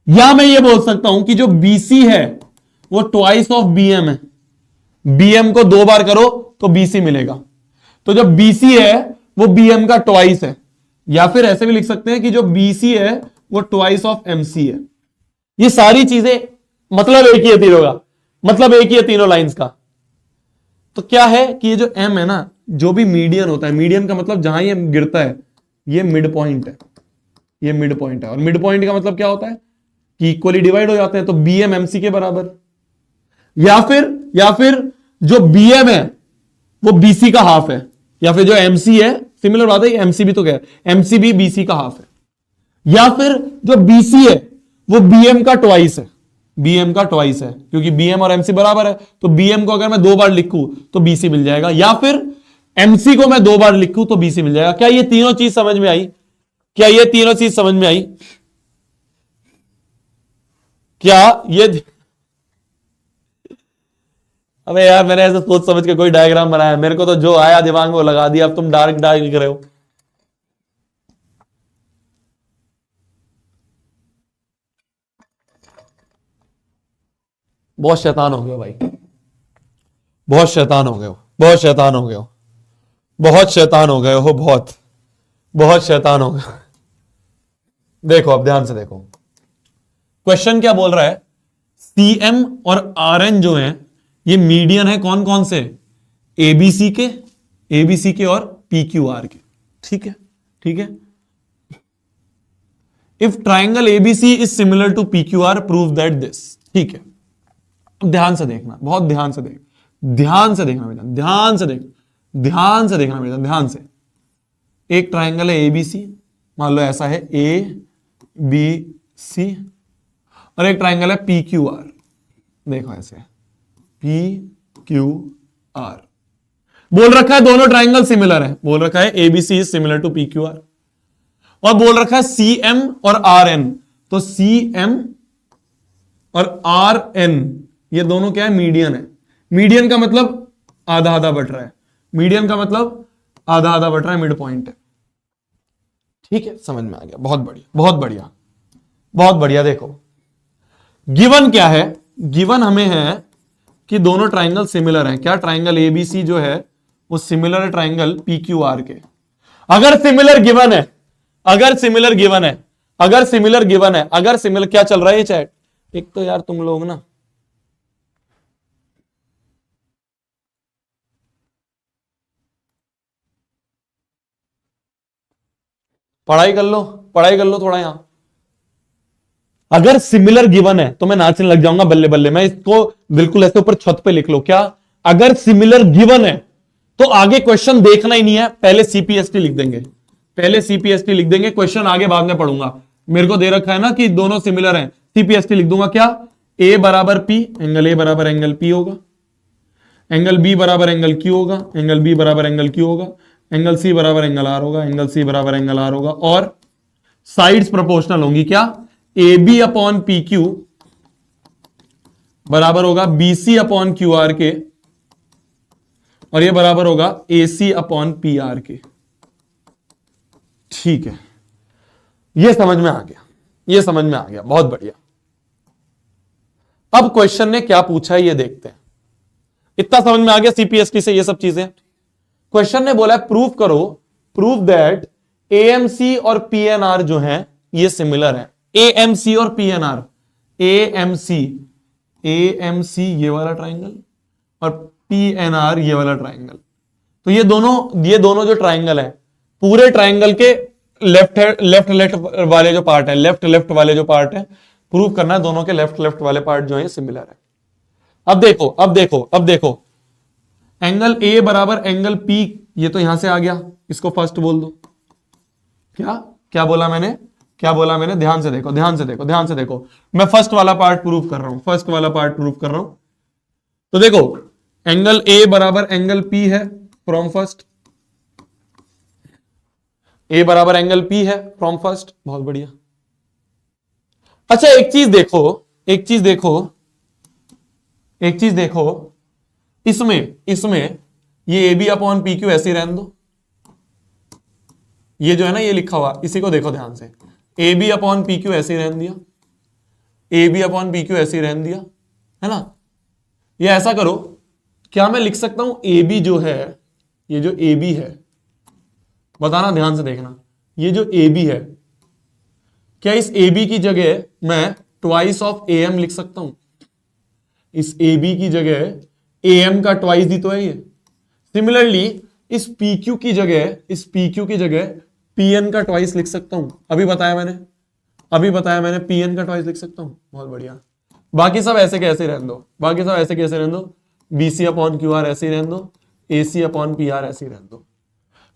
या मैं ये बोल सकता हूं कि जो बीसी है वो ट्वाइस ऑफ बीएम है, बीएम को 2 बार करो तो बीसी मिलेगा, तो जो बीसी है वो बीएम का ट्वाइस है। या फिर ऐसे भी लिख सकते हैं कि जो बीसी है वो ट्वाइस ऑफ एमसी है। ये सारी चीजें मतलब एक ही है तीनों का, मतलब एक ही है तीनों लाइंस का। तो क्या है कि ये जो एम है ना, जो भी मीडियन होता है, मीडियन का मतलब जहां ये गिरता है ये मिड पॉइंट है, ये मिड पॉइंट है। और मिड पॉइंट का मतलब क्या होता है कि इक्वली डिवाइड हो जाते हैं, तो बीएम एमसी के बराबर। या फिर जो बीएम है वो बीसी का हाफ है, या फिर जो एमसी है, सिमिलर बात है, एमसी भी तो क्या है, एमसी भी बीसी का हाफ है। या फिर जो बीसी है वो बीएम का ट्वाइस है, बीएम का ट्वाइस है, क्योंकि बीएम और एमसी बराबर है, तो बीएम को अगर मैं 2 बार लिखूं तो बीसी मिल जाएगा, या फिर एमसी को मैं 2 बार लिखूं तो बीसी मिल जाएगा। क्या ये तीनों चीज समझ में आई? क्या ये तीनों चीज समझ में आई? क्या ये अबे यार मैंने ऐसे सोच समझ के कोई डायग्राम बनाया, मेरे को तो जो आया दिमाग में वो लगा दिया, अब तुम डार्क डार्क लिख रहे हो। बहुत शैतान हो गए भाई, बहुत शैतान हो गए हो, बहुत शैतान हो गए हो, बहुत शैतान हो गए हो, बहुत बहुत शैतान हो गए। देखो अब ध्यान से देखो, क्वेश्चन क्या बोल रहा है, सीएम और आरएन जो है ये मीडियन है कौन कौन से? एबीसी के और पीक्यूआर के। ठीक है, ठीक है। If triangle ABC is similar to PQR prove that this. ठीक है, ध्यान से देखना, बहुत ध्यान से देख, ध्यान से देखना बेटा, ध्यान से देख, ध्यान से देखना बेटा, ध्यान से। एक ट्राइंगल है एबीसी, मान लो ऐसा है ए बी सी, और एक ट्राइंगल है पी क्यू आर, देखो ऐसे पी क्यू आर। बोल रखा है दोनों ट्राइंगल सिमिलर है, बोल रखा है ABC is similar to P Q R, और बोल रखा है सी एम और आर एन, तो सी एम और आर एन ये दोनों क्या है? मीडियन है। मीडियन का मतलब आधा आधा बट रहा है, मीडियन का मतलब आधा आधा बट रहा है, मिड पॉइंट है। ठीक है, समझ में आ गया, बहुत बढ़िया, बहुत बढ़िया, बहुत बढ़िया। देखो गिवन क्या है, गिवन हमें है कि दोनों ट्राइंगल सिमिलर हैं। क्या? ट्राइंगल एबीसी जो है वो सिमिलर है ट्राइंगल पीक्यूआर के। अगर सिमिलर गिवन है, अगर सिमिलर गिवन है, अगर सिमिलर गिवन है, अगर सिमिलर, क्या चल रहा है ये चैट? एक तो यार तुम लोग ना पढ़ाई कर लो, पढ़ाई कर लो थोड़ा यहां। अगर सिमिलर गिवन है तो मैं नाचने लग जाऊंगा बल्ले बल्ले, मैं इसको बिल्कुल ऐसे ऊपर छत पे लिख लो। क्या? अगर सिमिलर गिवन है तो आगे क्वेश्चन देखना ही नहीं है, पहले सीपीएसटी लिख देंगे, पहले सीपीएसटी लिख देंगे, क्वेश्चन आगे बाद में पढ़ूंगा। मेरे को दे रखा है ना कि दोनों सिमिलर हैं, सीपीएसटी लिख दूंगा। क्या? ए बराबर पी, एंगल ए बराबर एंगल पी होगा, एंगल बी बराबर एंगल क्यू होगा, एंगल बी बराबर एंगल क्यू होगा, एंगल सी बराबर एंगल आर होगा, एंगल सी बराबर एंगल आर होगा, और साइड्स प्रोपोर्शनल होंगी। क्या? A B upon P Q बराबर होगा B C upon Q R के, और ये बराबर होगा A C upon P R के। ठीक है, ये समझ में आ गया, ये समझ में आ गया, बहुत बढ़िया। अब क्वेश्चन ने क्या पूछा है ये देखते हैं। इतना समझ में आ गया सीपीएसटी से ये सब चीजें। क्वेश्चन ने बोला है प्रूव दैट एएमसी और पीएनआर जो है ये सिमिलर है। एएमसी और पीएनआर, एएमसी ये वाला ट्राइंगल और पीएनआर ये वाला ट्राइंगल, तो ये दोनों जो ट्राइंगल है पूरे ट्राइंगल के लेफ्ट वाले जो पार्ट है, लेफ्ट वाले जो पार्ट है, प्रूव करना है दोनों के लेफ्ट वाले पार्ट जो है सिमिलर है। अब देखो एंगल ए बराबर एंगल पी, ये तो यहां से आ गया, इसको फर्स्ट बोल दो। क्या बोला मैंने ध्यान से देखो, मैं फर्स्ट वाला पार्ट प्रूव कर रहा हूं। तो देखो एंगल ए बराबर एंगल पी है फ्रॉम फर्स्ट, ए बराबर एंगल पी है फ्रॉम फर्स्ट, बहुत बढ़िया। अच्छा एक चीज देखो, इसमें ये A B upon P Q ऐसे ही रहने दो। ये जो है ना ये लिखा हुआ, इसी को देखो ध्यान से, A B upon P Q ऐसे ही रहने दिया, है ना। ये ऐसा करो, क्या मैं लिख सकता हूं ए बी जो है, ये जो ए बी है, बताना ध्यान से देखना, ये जो ए बी है, क्या इस ए बी की जगह मैं ट्वाइस ऑफ ए एम लिख सकता हूं? इस ए बी की जगह ए एम का ट्वाइस ही तो है ये। सिमिलरली इस पी क्यू की जगह पी एन का ट्वाइस लिख सकता हूं। अभी बताया मैंने पी एन का ट्वाइस लिख सकता हूं, बहुत बढ़िया। बाकी सब ऐसे कैसे रहने दो, बीसी अपॉन क्यू आर ऐसे ही रहने दो, एसी अपॉन पी आर ऐसे ही रहने दो।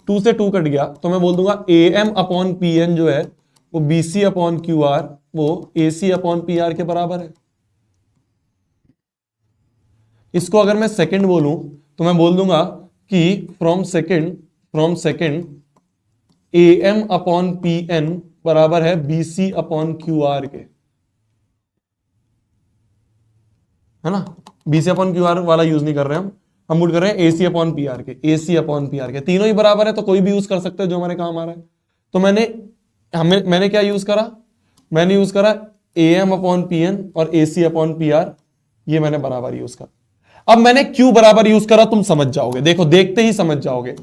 2 से 2 कट गया, तो मैं बोल दूंगा A M upon P N जो है वो बीसी अपॉन क्यू आर वो एसी अपॉन पी आर के बराबर है। इसको अगर मैं सेकंड बोलूं तो मैं बोल दूंगा कि from second A M upon P N बराबर है बीसी अपॉन क्यू आर के, है ना। बीसी अपॉन क्यू आर वाला यूज नहीं कर रहे हम मूड कर रहे हैं एसी अपॉन पी आर के, तीनों ही बराबर है तो कोई भी यूज कर सकते हैं जो हमारे काम आ रहा है। तो मैंने क्या यूज करा, मैंने यूज करा A M upon P N और एसी अपॉन पी आर, ये मैंने बराबर यूज करा। अब मैंने क्यों बराबर यूज करा तुम समझ जाओगे, देखो देखते ही समझ जाओगे।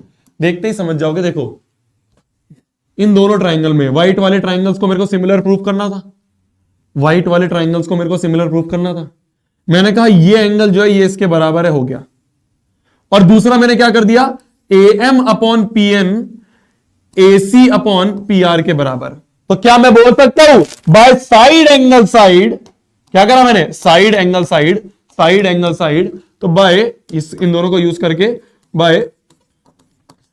देखो इन दोनों ट्राइंगल में व्हाइट वाले ट्राइंगल्स को मेरे को सिमिलर प्रूफ करना था, मैंने कहा ये एंगल जो है ये इसके बराबर है, हो गया। और दूसरा मैंने क्या कर दिया, A M upon P N AC upon P R के बराबर। तो क्या मैं बोल सकता हूं बाय साइड एंगल साइड, क्या करा मैंने, साइड एंगल साइड, तो बाय इन दोनों को यूज करके bye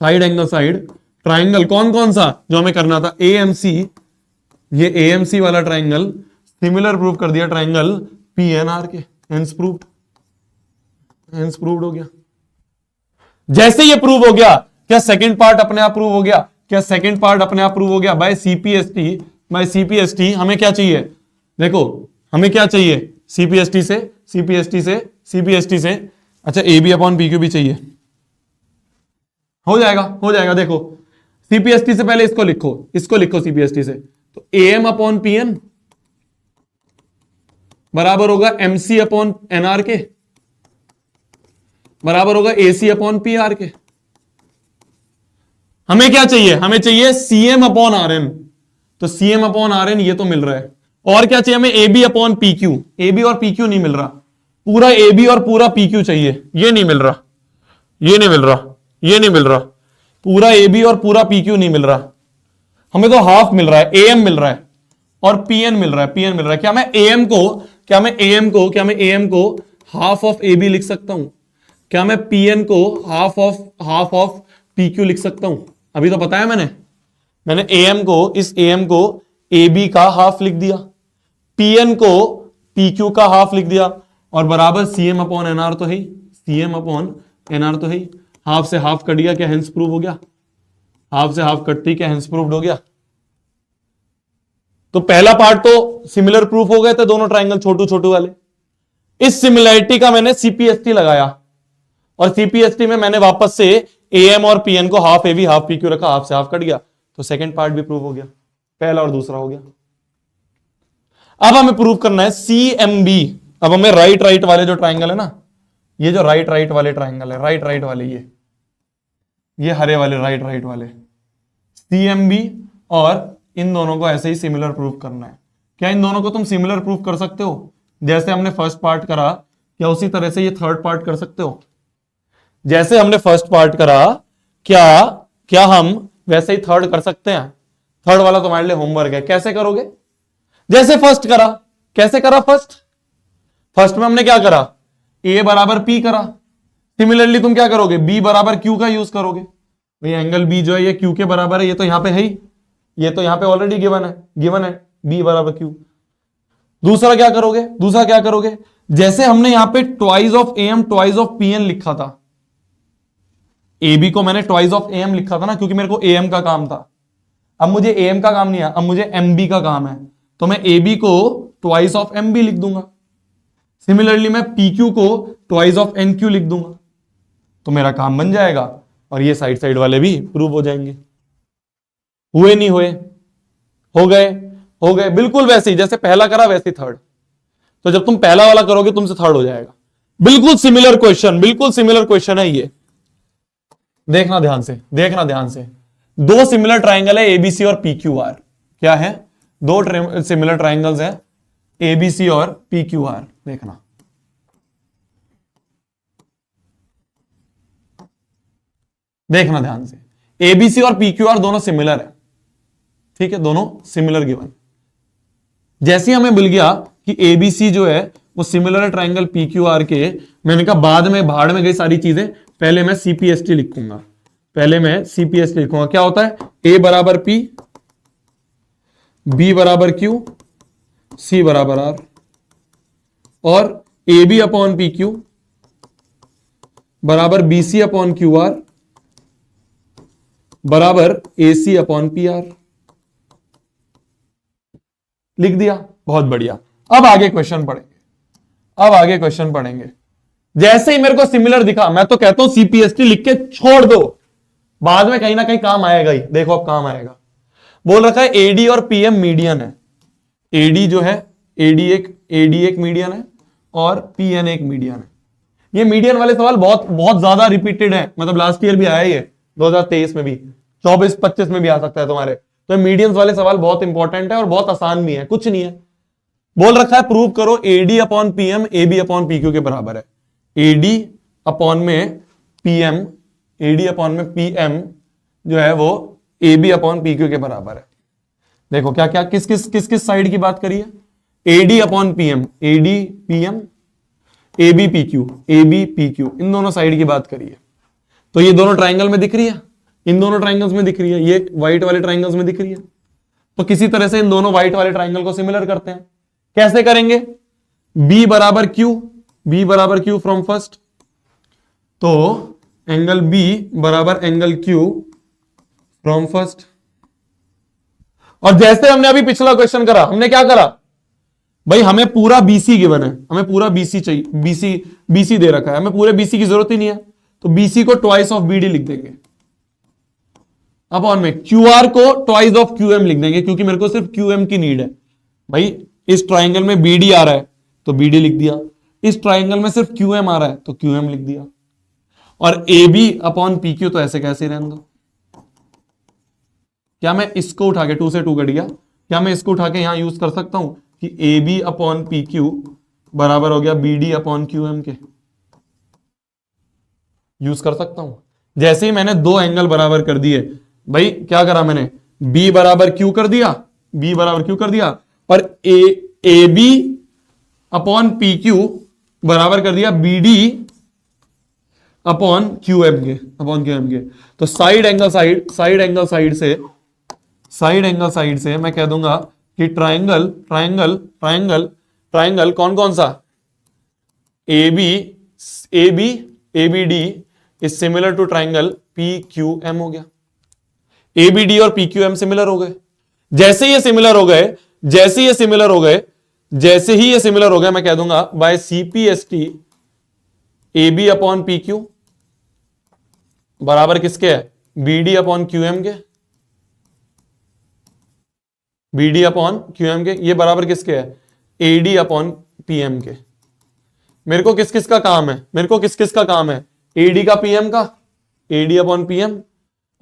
side angle side triangle कौन सा जो हमें करना था, एएमसी, ये एएमसी वाला ट्राइंगल सिमिलर प्रूव कर दिया ट्राइंगल पीएनआर के, हेंस प्रूव्ड हो गया। जैसे ये प्रूव हो गया, क्या सेकंड पार्ट अपने आप प्रूव हो गया? बाय सीपीएसटी हमें क्या चाहिए, देखो हमें क्या चाहिए सीपीएसटी से, अच्छा A B upon P Q भी चाहिए, हो जाएगा। देखो सीपीएसटी से पहले इसको लिखो सीपीएसटी से, तो A M upon P N बराबर होगा एमसी अपॉन एनआर के, बराबर होगा एसी अपॉन पी आर के। हमें क्या चाहिए, हमें चाहिए सीएम अपॉन आर एन, तो सीएम अपॉन आर एन ये तो मिल रहा है। और क्या चाहिए हमें, A B upon P Q, A B और पी क्यू नहीं मिल रहा, पूरा ए बी और पूरा पी क्यू चाहिए, ये नहीं मिल रहा, पूरा ए बी और पूरा पी क्यू नहीं मिल रहा, हमें तो हाफ मिल रहा है, ए एम मिल रहा है और पी एन मिल रहा है। क्या मैं ए एम को हाफ ऑफ ए बी लिख सकता हूं? क्या मैं पी एन को हाफ ऑफ पी क्यू लिख सकता हूं? अभी तो बताया मैंने ए एम को ए बी का हाफ लिख दिया, पी एन को पी क्यू का हाफ लिख दिया, और बराबर सीएम अपॉन एनआर तो है, हाफ से हाफ कट गया, क्या हेंस प्रूव हो गया? हाफ से हाफ कटती, क्या हेंस प्रूव्ड हो गया? तो पहला पार्ट तो सिमिलर प्रूफ हो गए थे दोनों ट्राइंगल छोटू वाले। इस सिमिलैरिटी का मैंने सीपीएसटी लगाया, और सीपीएसटी में मैंने वापस से एएम और पीएन को हाफ एवी हाफ पीक्यू रखा, हाफ से हाफ कट गया, तो सेकंड पार्ट भी प्रूव हो गया, पहला और दूसरा हो गया। अब हमें प्रूव करना है सीएमबी, अब हमें राइट राइट वाले जो ट्राइंगल है ना, ये जो राइट राइट वाले ट्राइंगल है, राइट राइट वाले, ये हरे वाले राइट राइट वाले CMB, और इन दोनों को ऐसे ही सिमिलर प्रूफ करना है। क्या इन दोनों को तुम सिमिलर प्रूफ कर सकते हो? जैसे हमने फर्स्ट पार्ट करा, क्या उसी तरह से ये थर्ड पार्ट कर सकते हो? जैसे हमने फर्स्ट पार्ट करा, क्या हम वैसे ही थर्ड कर सकते हैं? थर्ड वाला तुम्हारे लिए होमवर्क है। कैसे करोगे? जैसे फर्स्ट करा। कैसे करा फर्स्ट में हमने क्या करा? A बराबर P करा। सिमिलरली तुम क्या करोगे? B बराबर Q का यूज करोगे। भाई एंगल B जो है ये Q के बराबर है, ये तो यहां पे है ही, ये तो यहां पे ऑलरेडी गिवन है B बराबर Q। दूसरा क्या करोगे? जैसे हमने यहां पे twice of AM twice of PN लिखा था, AB को मैंने ट्वाइस ऑफ AM लिखा था ना, क्योंकि मेरे को AM का काम था। अब मुझे AM का काम नहीं है, अब मुझे MB का काम है, तो मैं AB को ट्वाइस ऑफ MB लिख दूंगा। सिमिलरली मैं PQ को ट्वाइस ऑफ NQ लिख दूंगा, तो मेरा काम बन जाएगा और ये साइड साइड वाले भी प्रूव हो जाएंगे। हुए नहीं हुए? हो गए। बिल्कुल वैसे ही जैसे पहला करा वैसे थर्ड। तो जब तुम पहला वाला करोगे तुमसे थर्ड हो जाएगा। बिल्कुल सिमिलर क्वेश्चन है ये। देखना ध्यान से। दो सिमिलर ट्राइंगल है ABC और PQR। क्या है? दो सिमिलर ट्राइंगल्स हैं ABC और PQR। देखना ध्यान से। ABC और PQR दोनों सिमिलर है, ठीक है, दोनों सिमिलर गिवन। जैसे हमें मिल गया कि ABC जो है वो सिमिलर है ट्राइंगल PQR के, मैंने कहा बाद में भाड़ में गई सारी चीजें, पहले मैं CPST लिखूंगा। क्या होता है? A बराबर P, B बराबर Q, C बराबर R, और AB अपॉन PQ बराबर BC अपॉन QR बराबर AC अपॉन PR। लिख दिया, बहुत बढ़िया। अब आगे क्वेश्चन पढ़ेंगे। जैसे ही मेरे को सिमिलर दिखा, मैं तो कहता हूं CPST लिख के छोड़ दो, बाद में कहीं ना कहीं काम आएगा ही। देखो अब काम आएगा। बोल रखा है AD और PM मीडियन है। AD जो है, AD एक मीडियन है और PN एक मीडियन है। ये मीडियन वाले सवाल बहुत ज्यादा रिपीटेड है, मतलब लास्ट ईयर भी आया ये, 2023 में भी, 24-25 में भी आ सकता है तुम्हारे। तो मीडियंस वाले सवाल बहुत इंपॉर्टेंट है और बहुत आसान भी है, कुछ नहीं है। बोल रखा है प्रूव करो AD upon PM AB upon PQ के बराबर है। AD अपॉन में PM जो है वो AB अपॉन PQ के बराबर है। देखो क्या क्या किस साइड की बात करी है? AD upon PM, AD PM, AB PQ, इन दोनों साइड की बात करी है। तो ये दोनों ट्राइंगल में दिख रही है, इन दोनों ट्राइंगल्स में दिख रही है, ये व्हाइट वाले ट्राइंगल्स में दिख रही है। तो किसी तरह से इन दोनों व्हाइट वाले ट्राइंगल को सिमिलर करते हैं। कैसे करेंगे? B बराबर Q फ्रॉम फर्स्ट, तो एंगल B बराबर एंगल Q फ्रॉम फर्स्ट। और जैसे हमने अभी पिछला क्वेश्चन करा, हमने क्या करा भाई? हमें पूरा BC गिवन है, हमें पूरा BC चाहिए, BC दे रखा है, हमें पूरे BC की जरूरत ही नहीं है, तो BC को ट्वाइस ऑफ BD लिख देंगे। अपॉन में QR को ट्वाइस ऑफ QM लिख देंगे, क्योंकि मेरे को सिर्फ QM की नीड है। भाई इस ट्राइंगल में BD आ रहा है तो BD लिख दिया, इस ट्राइंगल में सिर्फ QM आ रहा है तो QM लिख दिया, और AB अपॉन PQ तो ऐसे कैसे रहने दो। क्या मैं इसको उठा के 2 से 2 कट गया, क्या मैं इसको उठा के यहां यूज कर सकता हूं कि AB अपॉन PQ बराबर हो गया BD अपॉन QM के? यूज कर सकता हूं। जैसे ही मैंने दो एंगल बराबर कर दिए, भाई क्या करा मैंने? B बराबर Q कर दिया, और AB अपॉन PQ बराबर कर दिया BD अपॉन QM के। तो साइड एंगल साइड से मैं कह दूंगा कि ट्राइंगल कौन कौन सा? ABD is similar to triangle PQM हो गया। ABD और PQM सिमिलर हो गए। जैसे ही ये सिमिलर हो गए, मैं कह दूंगा by CPST AB upon PQ बराबर किसके है? BD अपॉन QM के। ये बराबर किसके है? AD अपॉन PM के। मेरे को किस किस का काम है, मेरे को किस किस का काम है, एडी का पीएम का, एडी अपॉन पीएम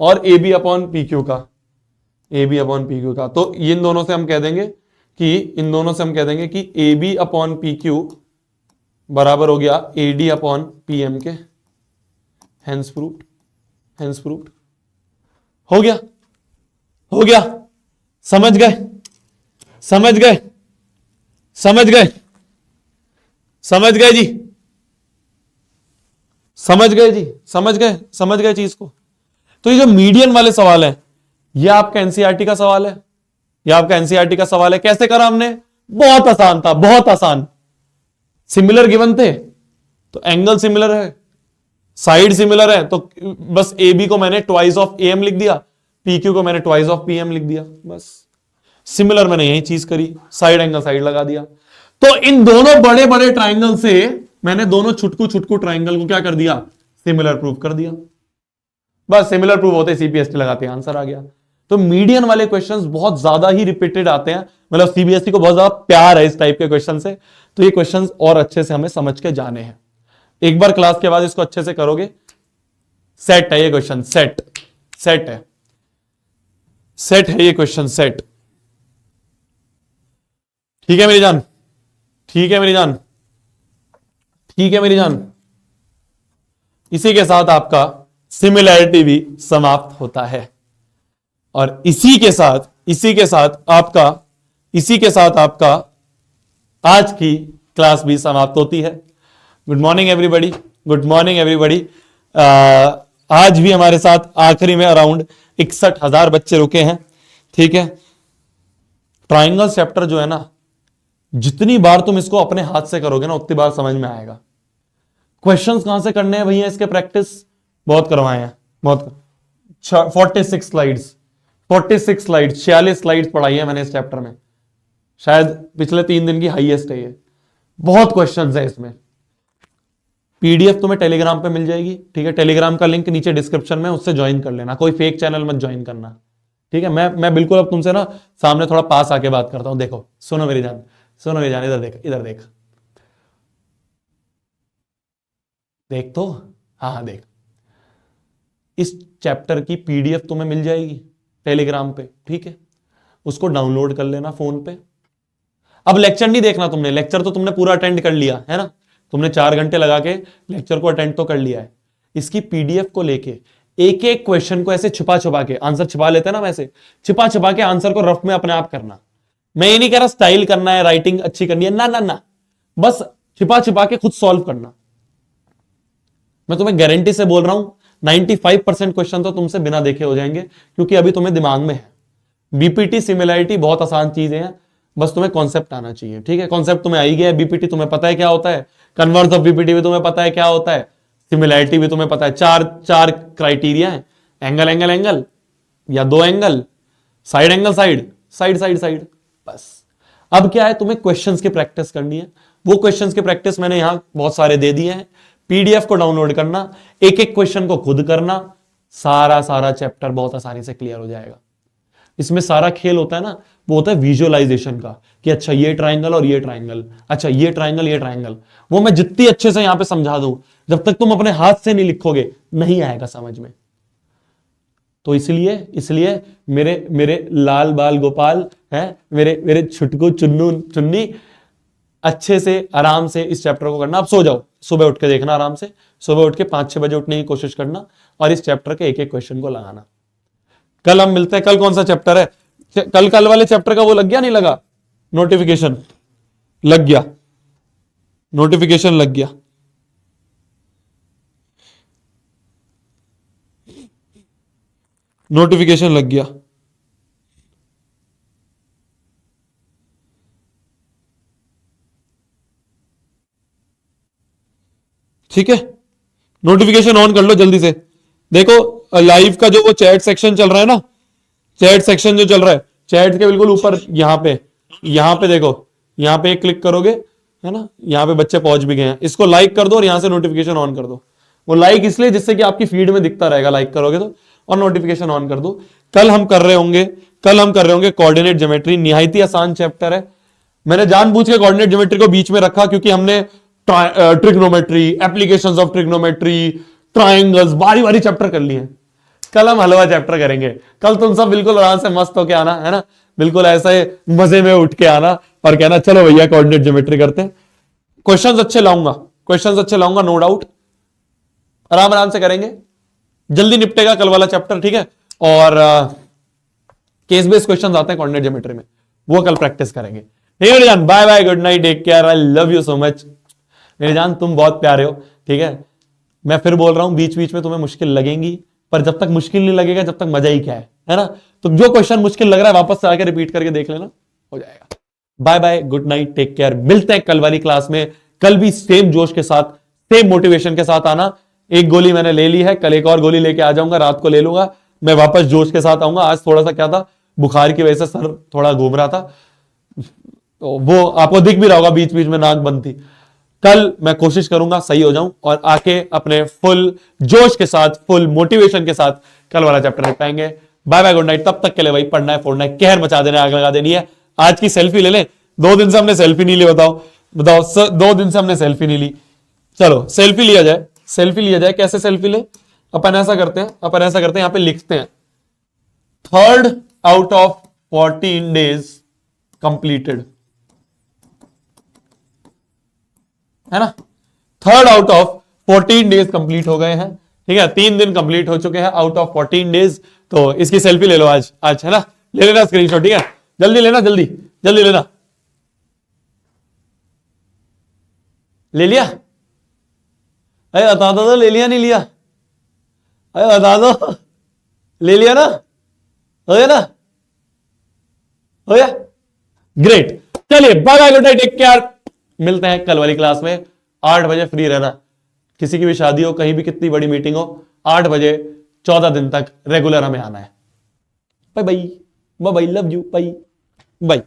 और एबी अपॉन पीक्यू का, एबी अपॉन पीक्यू का। तो इन दोनों से हम कह देंगे कि एबी अपॉन पीक्यू बराबर हो गया एडी अपॉन पीएम के। Hence proved, hence proved. हो गया, हो गया। समझ गए, समझ गए, समझ गए, समझ गए जी, समझ गए जी, समझ गए, समझ गए चीज को। तो ये जो मीडियन वाले सवाल है, ये आपका एनसीईआरटी का सवाल है, ये आपका एनसीईआरटी का सवाल है। कैसे करा हमने? बहुत आसान था, बहुत आसान। सिमिलर गिवन थे तो एंगल सिमिलर है, साइड सिमिलर है, तो बस ए बी को मैंने ट्वाइस ऑफ एम लिख दिया, पीक्यू को मैंने ट्वाइस ऑफ पीएम लिख दिया, बस। सिमिलर मैंने यही चीज करी, साइड एंगल साइड लगा दिया। तो इन दोनों बड़े बड़े ट्राइंगल से मैंने दोनों छुटकू छुटकू ट्राइंगल को क्या कर दिया? सिमिलर प्रूव कर दिया। बस सिमिलर प्रूव होते सीपीएसटी लगाते, आंसर आ गया। तो मीडियन वाले क्वेश्चंस बहुत ज्यादा ही रिपीटेड आते हैं, मतलब सीबीएसई को बहुत ज्यादा प्यार है इस टाइप के क्वेश्चन से। तो ये क्वेश्चंस और अच्छे से हमें समझ के जाने हैं। एक बार क्लास के बाद इसको अच्छे से करोगे, सेट है ये क्वेश्चन, सेट, सेट है, सेट है ये क्वेश्चन, सेट। ठीक है मेरी जान, ठीक है मेरी जान, ठीक है मेरी जान। इसी के साथ आपका सिमिलैरिटी भी समाप्त होता है और इसी के साथ आपका आज की क्लास भी समाप्त होती है। Good morning everybody, good morning everybody. आज भी हमारे साथ आखिरी में अराउंड 61,000 बच्चे रुके हैं। ठीक है, ट्राइंगल चैप्टर जो है ना, जितनी बार तुम इसको अपने हाथ से करोगे ना, उतनी बार समझ में आएगा। क्वेश्चंस कहां से करने हैं भैया इसके? प्रैक्टिस बहुत करवाए हैं, बहुत। 46 स्लाइड्स, 46 स्लाइड्स, 46 स्लाइड्स पढ़ाई है मैंने इस चैप्टर में। शायद पिछले 3 दिन की हाईएस्ट है ये। बहुत क्वेश्चंस है इसमें। पीडीएफ तुम्हें टेलीग्राम पे मिल जाएगी। ठीक है, टेलीग्राम का लिंक नीचे डिस्क्रिप्शन में, उससे ज्वाइन कर लेना। कोई फेक चैनल मत ज्वाइन करना। ठीक है, मैं बिल्कुल अब तुमसे ना सामने थोड़ा पास आके बात करता हूं। देखो, सुनो मेरी जान, सुनो मेरी जान, इधर देख, इधर देख, देख तो, हाँ देख। इस चैप्टर की पीडीएफ तुम्हें मिल जाएगी टेलीग्राम पे। ठीक है, उसको डाउनलोड कर लेना फोन पे। अब लेक्चर नहीं देखना तुमने, लेक्चर तो तुमने पूरा अटेंड कर लिया है ना, तुमने 4 घंटे लगा के लेक्चर को अटेंड तो कर लिया है। इसकी पीडीएफ को लेके एक एक क्वेश्चन को ऐसे छिपा छिपा के, आंसर छिपा लेते हैं ना वैसे, छिपा छिपा के आंसर को रफ में अपने आप करना। मैं ये नहीं कह रहा स्टाइल करना है, राइटिंग अच्छी करनी है, ना ना ना, बस छिपा छिपा के खुद सॉल्व करना। मैं तुम्हें गारंटी से बोल रहा हूं 95% क्वेश्चन तो तुमसे बिना देखे हो जाएंगे, क्योंकि अभी तुम्हें दिमाग में है। बीपीटी सिमिलैरिटी बहुत आसान चीजें हैं, बस तुम्हें कॉन्सेप्ट आना चाहिए। ठीक है, कॉन्सेप्ट तुम्हें आ ही गया है। बीपीटी तुम्हें पता है क्या होता है, कन्वर्स ऑफ बीपीटी भी तुम्हें पता है क्या होता है, सिमिलैरिटी भी तुम्हें पता है। चार क्राइटेरिया है, एंगल एंगल एंगल, या 2 angle, side angle side, side side side, बस। अब क्या है, तुम्हें क्वेश्चंस की प्रैक्टिस करनी है। वो क्वेश्चंस की प्रैक्टिस मैंने यहां बहुत सारे दे दिए हैं। पीडीएफ को डाउनलोड करना, एक एक क्वेश्चन को खुद करना, सारा चैप्टर बहुत आसानी से क्लियर हो जाएगा। इसमें सारा खेल होता है ना, वो होता है विजुअलाइजेशन का, कि अच्छा ये ट्राइंगल और ये ट्राइंगल, अच्छा ये ट्राइंगल ये ट्राइंगल। वो मैं जितनी अच्छे से यहां पे समझा दूं, जब तक तुम अपने हाथ से नहीं लिखोगे नहीं आएगा समझ में। तो इसलिए मेरे लाल बाल गोपाल है, मेरे छुटकू चुन्नू चुन्नी, अच्छे से आराम से इस चैप्टर को करना। अब सो जाओ, सुबह उठ के देखना आराम से, सुबह उठ के 5-6 बजे उठने की कोशिश करना और इस चैप्टर के एक एक क्वेश्चन को लगाना। कल हम मिलते हैं। कल कौन सा चैप्टर है? कल वाले चैप्टर का वो लग गया, नहीं लगा? नोटिफिकेशन लग गया, नोटिफिकेशन लग गया। नोटिफिकेशन लग गया। ठीक है, नोटिफिकेशन ऑन कर लो जल्दी से। देखो लाइव का जो वो चैट सेक्शन चल रहा है ना, चैट सेक्शन जो चल रहा है, चैट के बिल्कुल ऊपर यहाँ पे देखो, यहाँ पे क्लिक करोगे है ना, यहाँ पे बच्चे पहुंच भी गए हैं। इसको लाइक कर दो और यहाँ से नोटिफिकेशन ऑन कर दो। वो लाइक इसलिए जिससे कि आपकी फीड में दिखता रहेगा, लाइक करोगे तो, और नोटिफिकेशन ऑन कर दो। कल हम कर रहे होंगे कोऑर्डिनेट ज्योमेट्री। निहायत ही आसान चैप्टर है। मैंने जानबूझ के कोऑर्डिनेट ज्योमेट्री को बीच में रखा, क्योंकि हमने trigonometry, applications of trigonometry, triangles, बारी बारी चैप्टर कर लिए। कल हम हलवा चैप्टर करेंगे। कल तुम सब बिल्कुल आराम से मस्त होके आना, है ना, बिल्कुल ऐसे मजे में उठ के आना और कहना चलो भैया कोऑर्डिनेट ज्योमेट्री करते हैं। क्वेश्चंस अच्छे लाऊंगा, क्वेश्चंस अच्छे लाऊंगा, नो डाउट। आराम आराम से करेंगे, जल्दी निपटेगा कल वाला चैप्टर, ठीक है। और केस बेस्ड क्वेश्चंस आते हैं कोऑर्डिनेट ज्योमेट्री में, वो कल प्रैक्टिस करेंगे। ठीक है मेरे जान, bye bye, good night, take care, I love you so much. मेरे जान तुम बहुत प्यारे हो, ठीक है। मैं फिर बोल रहा हूं, बीच बीच में तुम्हें मुश्किल लगेंगी, पर जब तक मुश्किल नहीं लगेगा जब तक मजा ही क्या है ना। तो जो क्वेश्चन मुश्किल लग रहा है वापस से आके रिपीट करके देख लेना, हो जाएगा। Bye bye, good night, take care. मिलते हैं कल वाली क्लास में। कल भी सेम जोश के साथ, सेम मोटिवेशन के साथ आना। एक गोली मैंने ले ली है, कल एक और गोली लेके आ जाऊंगा, रात को ले लूंगा, मैं वापस जोश के साथ आऊंगा। आज थोड़ा सा क्या था, बुखार की वजह से सर थोड़ा घूम रहा था, तो वो आपको दिख भी रहा होगा, बीच बीच में नाक बंद थी। कल मैं कोशिश करूंगा सही हो जाऊं और आके अपने फुल जोश के साथ, फुल मोटिवेशन के साथ कल वाला चैप्टर लिख पाएंगे। Bye bye, good night. तब तक के लिए भाई पढ़ना है, फोड़ना है, कहर मचा देना है, आग लगा देनी है। आज की सेल्फी ले लें, 2 दिन से हमने सेल्फी नहीं ली, बताओ बताओ, 2 दिन से हमने सेल्फी नहीं ली। चलो सेल्फी लिया जाए, सेल्फी लिया जाए। कैसे सेल्फी ले? अपन ऐसा करते हैं, यहां पे लिखते हैं 3rd out of 14 days completed, है ना। 3rd out of 14 days complete हो गए हैं, ठीक है। 3 दिन कंप्लीट हो चुके हैं आउट ऑफ 14 डेज। तो इसकी सेल्फी ले लो आज, है ना, ले लेना स्क्रीनशॉट, ठीक है। जल्दी लेना, जल्दी जल्दी लेना। ले लिया? अरे बता दो, ले लिया नहीं लिया? अरे बता दो, ले लिया ना? हो गया ना? हो गया? ग्रेट। चलिए bye bye, good night, take care. मिलते हैं कल वाली क्लास में। 8 बजे फ्री रहना, किसी की भी शादी हो, कहीं भी कितनी बड़ी मीटिंग हो, 8 बजे 14 दिन तक रेगुलर हमें आना है। Bye bye, bye bye, love you, bye bye.